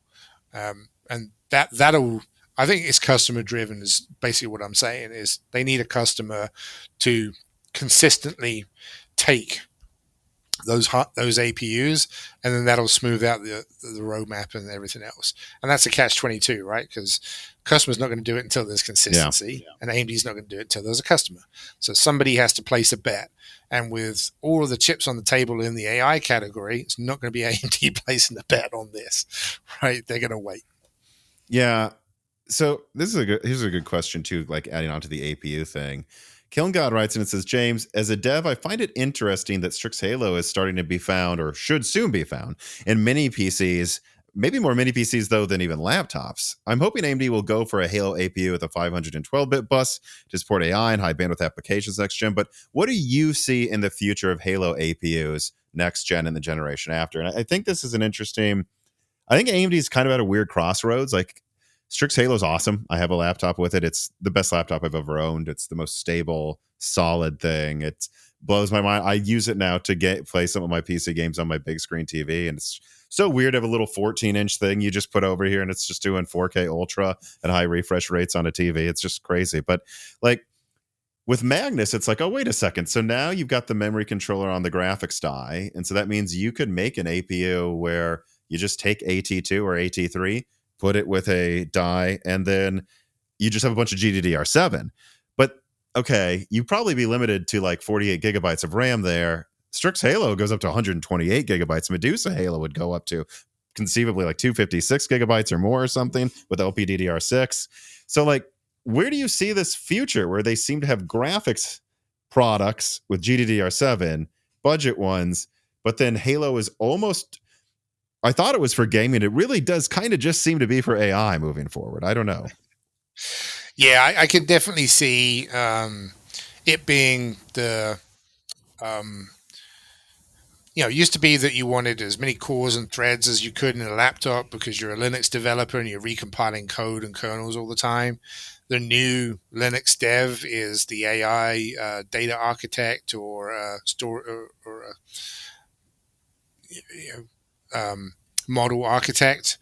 And that'll, I think it's customer driven, is basically what I'm saying, is they need a customer to consistently take those APUs, and then that'll smooth out the roadmap and everything else. And that's a catch-22, right? Because customer's not going to do it until there's consistency, and AMD's not going to do it until there's a customer. So somebody has to place a bet. And with all of the chips on the table in the AI category, it's not going to be AMD placing the bet on this, right? They're going to wait. Yeah. So here's a good question too, like adding on to the APU thing. Kiln God writes and it says, James, as a dev, I find it interesting that Strix Halo is starting to be found, or should soon be found, in mini PCs, maybe more mini PCs though than even laptops. I'm hoping AMD will go for a Halo APU with a 512-bit bus to support AI and high bandwidth applications next gen. But what do you see in the future of Halo APUs next gen and the generation after? And I think this is I think AMD is kind of at a weird crossroads. Like, Strix Halo is awesome. I have a laptop with it. It's the best laptop I've ever owned. It's the most stable, solid thing. It blows my mind. I use it now to play some of my PC games on my big screen TV, and it's so weird to have a little 14-inch thing you just put over here, and it's just doing 4K Ultra at high refresh rates on a TV. It's just crazy. But like with Magnus, it's like, oh, wait a second. So now you've got the memory controller on the graphics die, and so that means you could make an APU where you just take AT2 or AT3, put it with a die, and then you just have a bunch of GDDR7. But okay, you'd probably be limited to like 48 gigabytes of RAM there. Strix Halo goes up to 128 gigabytes. Medusa Halo would go up to conceivably like 256 gigabytes or more or something with LPDDR6. So like, where do you see this future where they seem to have graphics products with GDDR7, budget ones, but then Halo is almost, I thought it was for gaming. It really does kind of just seem to be for AI moving forward. I don't know. Yeah, I could definitely see it being the it used to be that you wanted as many cores and threads as you could in a laptop because you're a Linux developer and you're recompiling code and kernels all the time. The new Linux dev is the AI data architect or or a you model architect.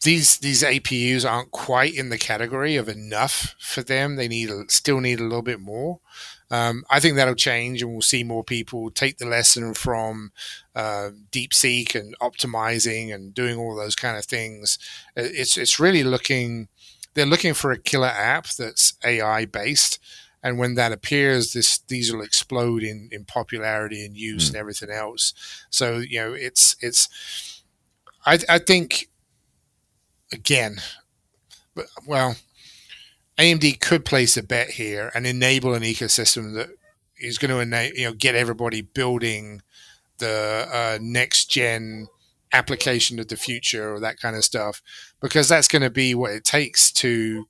These APUs aren't quite in the category of enough for them. They still need a little bit more. I think that'll change, and we'll see more people take the lesson from DeepSeek and optimizing and doing all those kind of things. It's really they're looking for a killer app that's AI based, and when that appears, these will explode in popularity and use and everything else. So it's I think again, well, AMD could place a bet here and enable an ecosystem that is going to get everybody building the next gen application of the future or that kind of stuff, because that's going to be what it takes to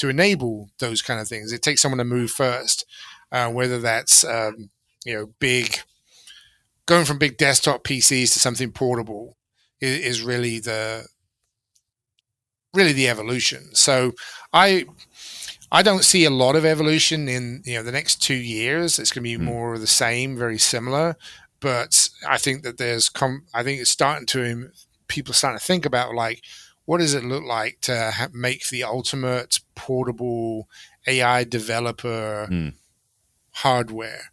enable those kind of things. It takes someone to move first, whether that's big, going from big desktop PCs to something portable is really the evolution. So I don't see a lot of evolution in the next 2 years. It's going to be more of the same, very similar. But I think that I think it's starting to people starting to think about, like, what does it look like to make the ultimate portable AI developer hardware,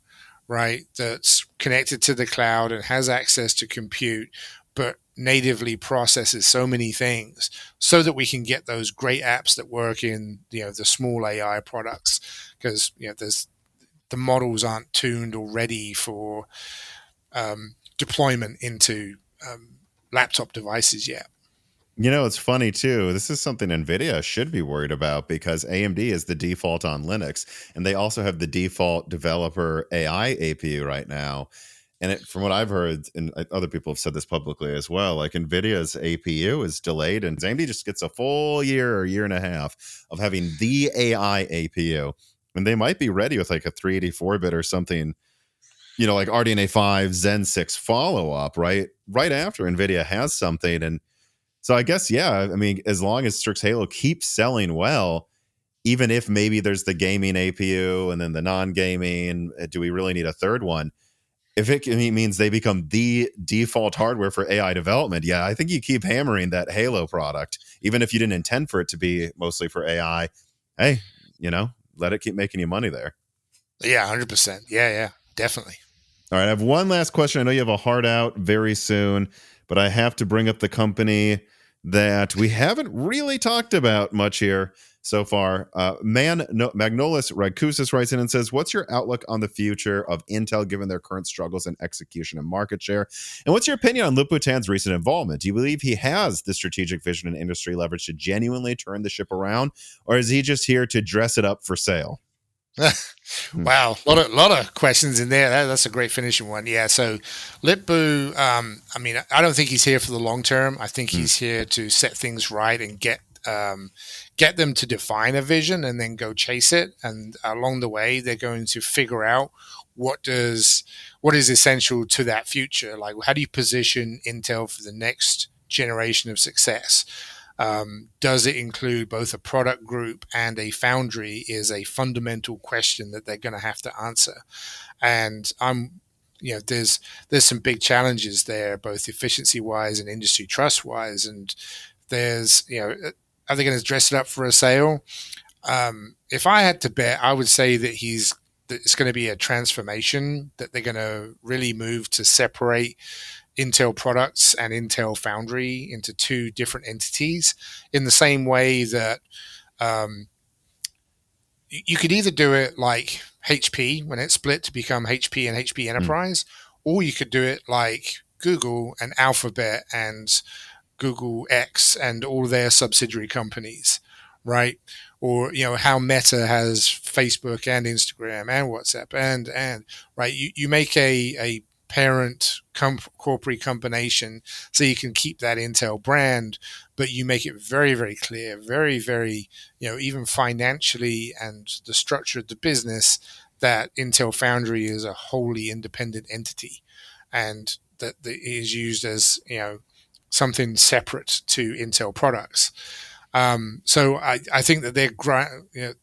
right? That's connected to the cloud and has access to compute, but natively processes so many things so that we can get those great apps that work in the small AI products, because the models aren't tuned or ready for deployment into laptop devices yet. It's funny too. This is something Nvidia should be worried about because AMD is the default on Linux, and they also have the default developer AI APU right now. And from what I've heard, and other people have said this publicly as well, like Nvidia's APU is delayed, and AMD just gets a full year or year and a half of having the AI APU, and they might be ready with like a 384-bit or something, like RDNA 5 Zen 6 follow up right after Nvidia has something. And so I guess, yeah, I mean, as long as Strix Halo keeps selling well, even if maybe there's the gaming APU and then the non-gaming, do we really need a third one? If it means they become the default hardware for AI development, yeah, I think you keep hammering that Halo product, even if you didn't intend for it to be mostly for AI. Hey, let it keep making you money there. Yeah, 100%. Yeah, definitely. All right, I have one last question. I know you have a hard out very soon, but I have to bring up the company that we haven't really talked about much here so far. Magnolis Radkusis writes in and says, what's your outlook on the future of Intel given their current struggles in execution and market share? And what's your opinion on Lip-Bu Tan's recent involvement? Do you believe he has the strategic vision and industry leverage to genuinely turn the ship around, or is he just here to dress it up for sale? Wow, a lot of questions in there. That's a great finishing one. Yeah, so Lip-Bu, I mean, I don't think he's here for the long term. I think he's here to set things right and get them to define a vision and then go chase it. And along the way, they're going to figure out what is essential to that future. Like, how do you position Intel for the next generation of success? Does it include both a product group and a foundry is a fundamental question that they're going to have to answer. And there's some big challenges there, both efficiency wise and industry trust wise. And there's, are they going to dress it up for a sale? If I had to bet, I would say that it's going to be a transformation, that they're going to really move to separate Intel products and Intel Foundry into two different entities, in the same way that you could either do it like HP when it split to become HP and HP Enterprise, or you could do it like Google and Alphabet and Google X and all their subsidiary companies, right? Or how Meta has Facebook and Instagram and WhatsApp and right. You make a parent corporate combination so you can keep that Intel brand, but you make it very very clear, very very even financially and the structure of the business that Intel Foundry is a wholly independent entity, and that it is used as something separate to Intel products. So I think that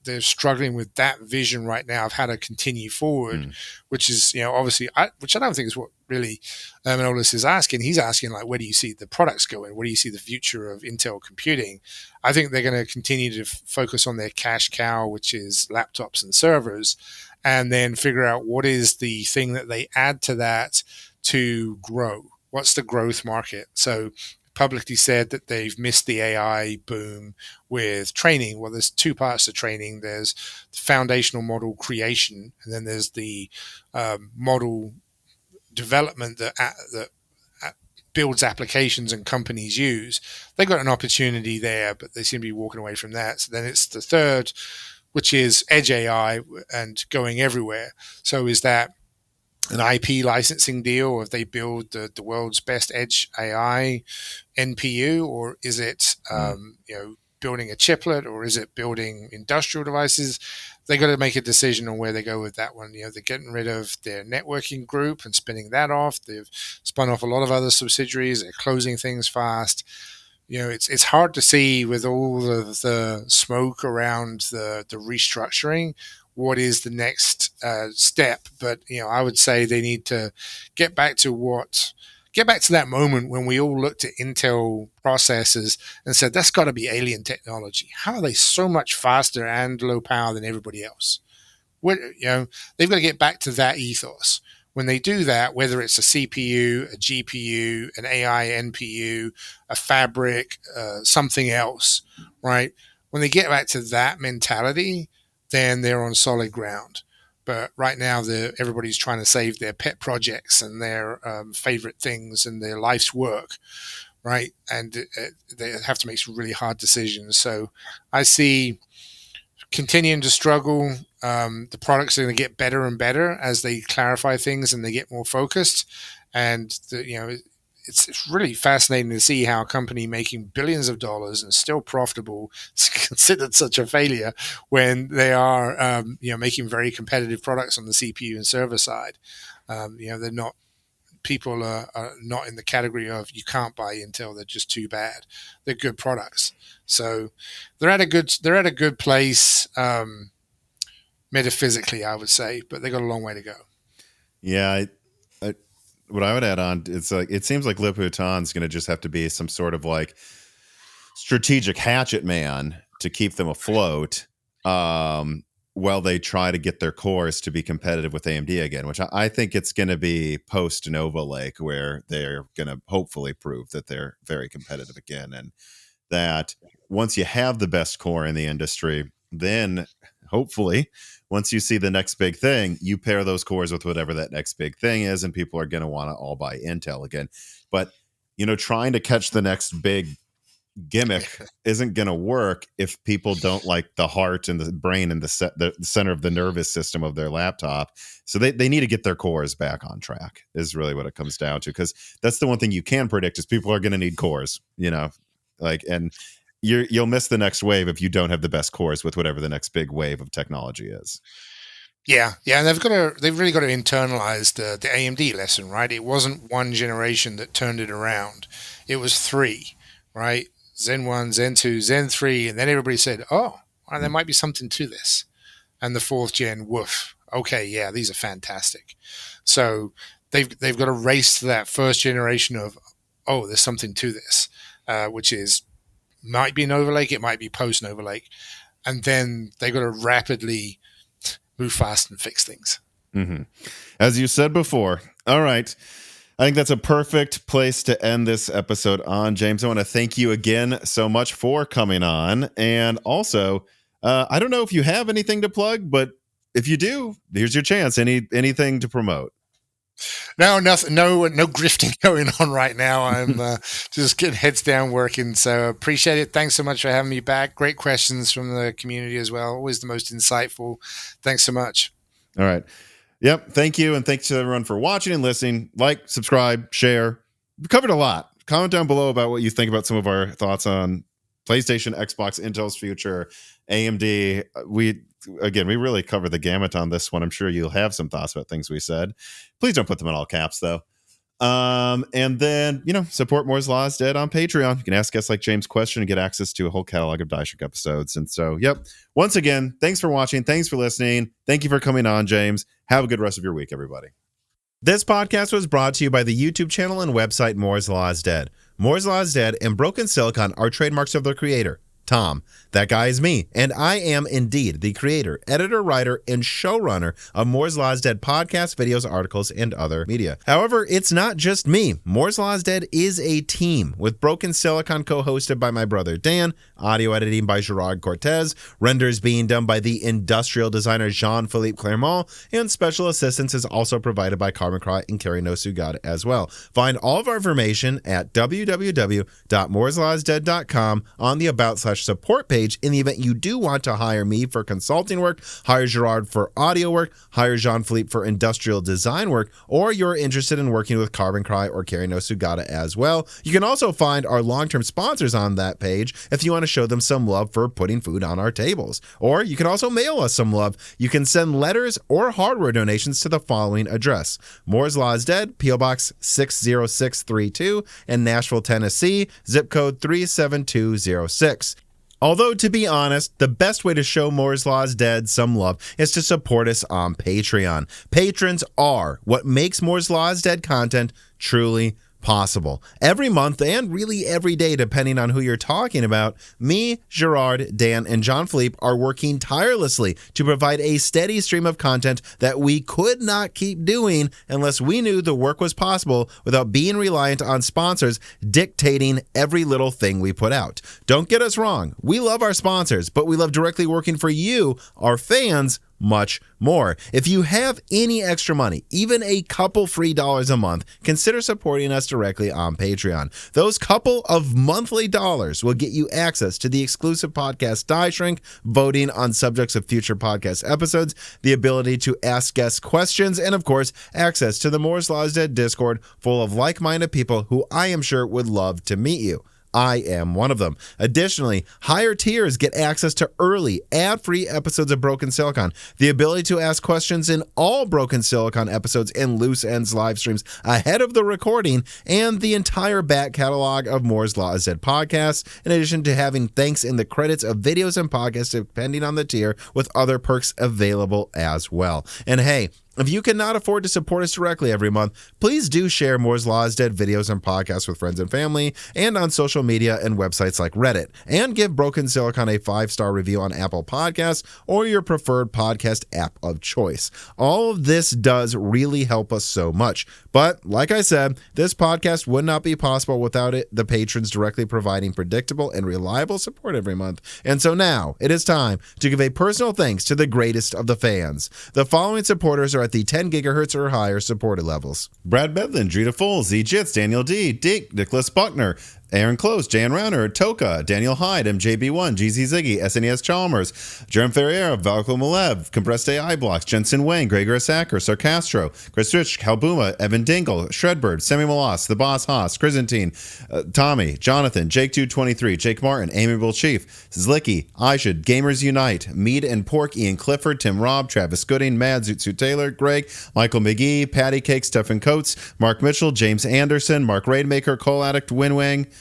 they're struggling with that vision right now of how to continue forward, which is obviously which I don't think is what really Manolis is asking. He's asking like, where do you see the products going? Where do you see the future of Intel computing? I think they're going to continue to focus on their cash cow, which is laptops and servers, and then figure out what is the thing that they add to that to grow. What's the growth market? So publicly said that they've missed the AI boom with training. Well, there's two parts to training. There's the foundational model creation, and then there's the model development that builds applications and companies use. They've got an opportunity there, but they seem to be walking away from that. So then it's the third, which is edge AI and going everywhere. So is that an IP licensing deal, or if they build the world's best edge AI NPU, or is it building a chiplet, or is it building industrial devices? They got to make a decision on where they go with that one. They're getting rid of their networking group and spinning that off. They've spun off a lot of other subsidiaries. They're closing things fast. It's hard to see with all of the smoke around the restructuring what is the next step. But I would say they need to get back to that moment when we all looked at Intel processors and said, that's got to be alien technology. How are they so much faster and low power than everybody else? They've got to get back to that ethos. When they do that, whether it's a CPU, a GPU, an AI NPU, a fabric, something else, right? When they get back to that mentality, then they're on solid ground. But right now, everybody's trying to save their pet projects and their favorite things and their life's work, right? And they have to make some really hard decisions. So I see continuing to struggle. The products are going to get better and better as they clarify things and they get more focused. And it's really fascinating to see how a company making billions of dollars and still profitable is considered such a failure when they are, making very competitive products on the CPU and server side. They're not. People are not in the category of you can't buy Intel. They're just too bad. They're good products. So they're at a good place metaphysically, I would say, but they got a long way to go. Yeah, what I would add on, it's like it seems like Liputan's going to just have to be some sort of like strategic hatchet man to keep them afloat while they try to get their cores to be competitive with AMD again, which I think it's going to be post Nova Lake where they're going to hopefully prove that they're very competitive again, and that once you have the best core in the industry, then hopefully once you see the next big thing, you pair those cores with whatever that next big thing is, and people are going to want to all buy Intel again. But trying to catch the next big gimmick isn't going to work if people don't like the heart and the brain and the center of the nervous system of their laptop. So they need to get their cores back on track is really what it comes down to, because that's the one thing you can predict is people are going to need cores, and you'll miss the next wave if you don't have the best cores with whatever the next big wave of technology is. Yeah, and they've really got to internalize the AMD lesson, right? It wasn't one generation that turned it around; it was three, right? Zen 1, Zen 2, Zen 3, and then everybody said, "Oh, well, there might be something to this." And the fourth gen, woof. Okay, yeah, these are fantastic. So they've got to race to that first generation of, oh, there's something to this, which is might be Nova Lake, it might be post Nova Lake, and then they've got to rapidly move fast and fix things. Mm-hmm. As you said before. All right. I think that's a perfect place to end this episode on. James, I want to thank you again so much for coming on. And also, I don't know if you have anything to plug, but if you do, here's your chance. Anything to promote? No, nothing. No grifting going on right now. I'm just getting heads down working. So appreciate it. Thanks so much for having me back. Great questions from the community as well. Always the most insightful. Thanks so much. All right. Yep. Thank you. And thanks to everyone for watching and listening. Like, subscribe, share. We covered a lot. Comment down below about what you think about some of our thoughts on PlayStation, Xbox, Intel's future, AMD. We really covered the gamut on this one. I'm sure you'll have some thoughts about things we said. Please don't put them in all caps, though. And then, support Moore's Law is Dead on Patreon. You can ask guests like James question and get access to a whole catalog of Die Shrink episodes. And so, once again, thanks for watching. Thanks for listening. Thank you for coming on, James. Have a good rest of your week, everybody. This podcast was brought to you by the YouTube channel and website Moore's Law is Dead. Moore's Law is Dead and Broken Silicon are trademarks of their creator, Tom. That guy is me, and I am indeed the creator, editor, writer, and showrunner of Moore's Law is Dead podcasts, videos, articles, and other media. However, it's not just me. Moore's Law is Dead is a team, with Broken Silicon co-hosted by my brother Dan, audio editing by Gerard Cortez, renders being done by the industrial designer Jean-Philippe Clermont, and special assistance is also provided by Carmen Cry and Carrie Nosugada as well. Find all of our information at www.mooreslawsdead.com on the About/Support page in the event you do want to hire me for consulting work, hire Gerard for audio work, hire Jean-Philippe for industrial design work, or you're interested in working with Carbon Cry or Carrie Nosugada as well. You can also find our long-term sponsors on that page if you want to show them some love for putting food on our tables. Or you can also mail us some love. You can send letters or hardware donations to the following address: Moore's Law is Dead, P.O. Box 60632 in Nashville, Tennessee, zip code 37206. Although, to be honest, the best way to show Moore's Law is Dead some love is to support us on Patreon. Patrons are what makes Moore's Law is Dead content truly possible. Every month, and really every day, depending on who you're talking about, me, Gerard, Dan, and Jean-Philippe are working tirelessly to provide a steady stream of content that we could not keep doing unless we knew the work was possible without being reliant on sponsors dictating every little thing we put out. Don't get us wrong. We love our sponsors, but we love directly working for you, our fans, much more. If you have any extra money, even a couple free dollars a month, consider supporting us directly on Patreon. Those couple of monthly dollars will get you access to the exclusive podcast Die Shrink, voting on subjects of future podcast episodes, the ability to ask guests questions, and of course, access to the Moore's Law is Dead Discord full of like-minded people who I am sure would love to meet you. I am one of them. Additionally, higher tiers get access to early, ad-free episodes of Broken Silicon, the ability to ask questions in all Broken Silicon episodes and Loose Ends live streams ahead of the recording, and the entire back catalog of Moore's Law is Dead podcasts, in addition to having thanks in the credits of videos and podcasts depending on the tier, with other perks available as well. And hey, if you cannot afford to support us directly every month, please do share Moore's Law is Dead videos and podcasts with friends and family, and on social media and websites like Reddit, and give Broken Silicon a 5-star review on Apple Podcasts or your preferred podcast app of choice. All of this does really help us so much. But like I said, this podcast would not be possible without the patrons directly providing predictable and reliable support every month. And so now it is time to give a personal thanks to the greatest of the fans. The following supporters are at the 10 gigahertz or higher supported levels: Brad Bedlin, Drita Foles, Z Jits, Daniel D, Dick, Nicholas Buckner, Aaron Close, Jan Rauner, Toka, Daniel Hyde, MJB1, GZ Ziggy, SNES Chalmers, Jerem Ferreira, Valko Malev, Compressed AI Blocks, Jensen Wang, Gregor Sacker, Sarcastro, Chris Rich, Kalbuma, Evan Dingle, Shredbird, Semi Molas, The Boss Haas, Chrysantine, Tommy, Jonathan, Jake223, Jake Martin, Amiable Chief, Zlicky, Ishid, Gamers Unite, Mead and Pork, Ian Clifford, Tim Robb, Travis Gooding, Mad Zootsuit Taylor, Greg, Michael McGee, Patty Cake, Stephen Coates, Mark Mitchell, James Anderson, Mark Raidmaker, Cole Addict, Winwang,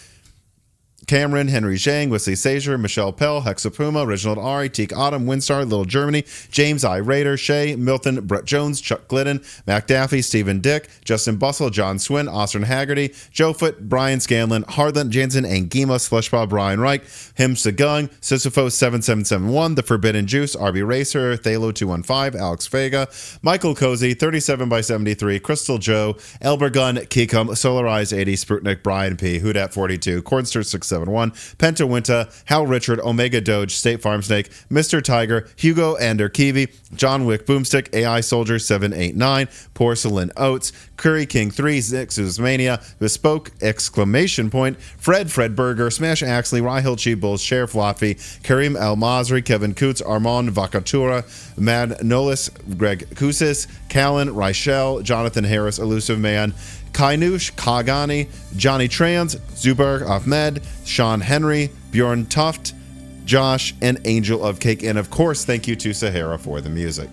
Cameron, Henry Zhang, Wesley Sager, Michelle Pell, Hexapuma, Reginald Ari, Teak Autumn, Windstar, Little Germany, James I. Raider, Shay, Milton, Brett Jones, Chuck Glidden, Mac Daffy, Stephen Dick, Justin Bustle, John Swin, Austin Haggerty, Joe Foot, Brian Scanlon, Harlan Jansen, Angima, Slushball, Brian Reich, Him Sagung, Sisyphos 7771, The Forbidden Juice, RB Racer, Thalo 215, Alex Vega, Michael Cozy, 37x73, Crystal Joe, Elbergun, Kikum, Solarize 80, Sprutnik, Brian P, Hudat 42, Cornster 6 71, Penta Winta, Hal Richard, Omega Doge, State Farm Snake, Mr. Tiger, Hugo Ander Kiwi, John Wick Boomstick, AI Soldier 789, Porcelain Oats, Curry King 3, Zixus Mania, Bespoke exclamation point, Fred Burger, Smash Axley, Rahil Cheap Bulls, Sheriff Lotfi, Karim El Masri, Kevin Coots, Armand Vacatura, Mad Nolis, Greg Kusis, Callan, Reichel, Jonathan Harris, Elusive Man, Kainush, Kagani, Johnny Trans, Zuberg Ahmed, Sean Henry, Bjorn Tuft, Josh, and Angel of Cake. And of course, thank you to Sahara for the music.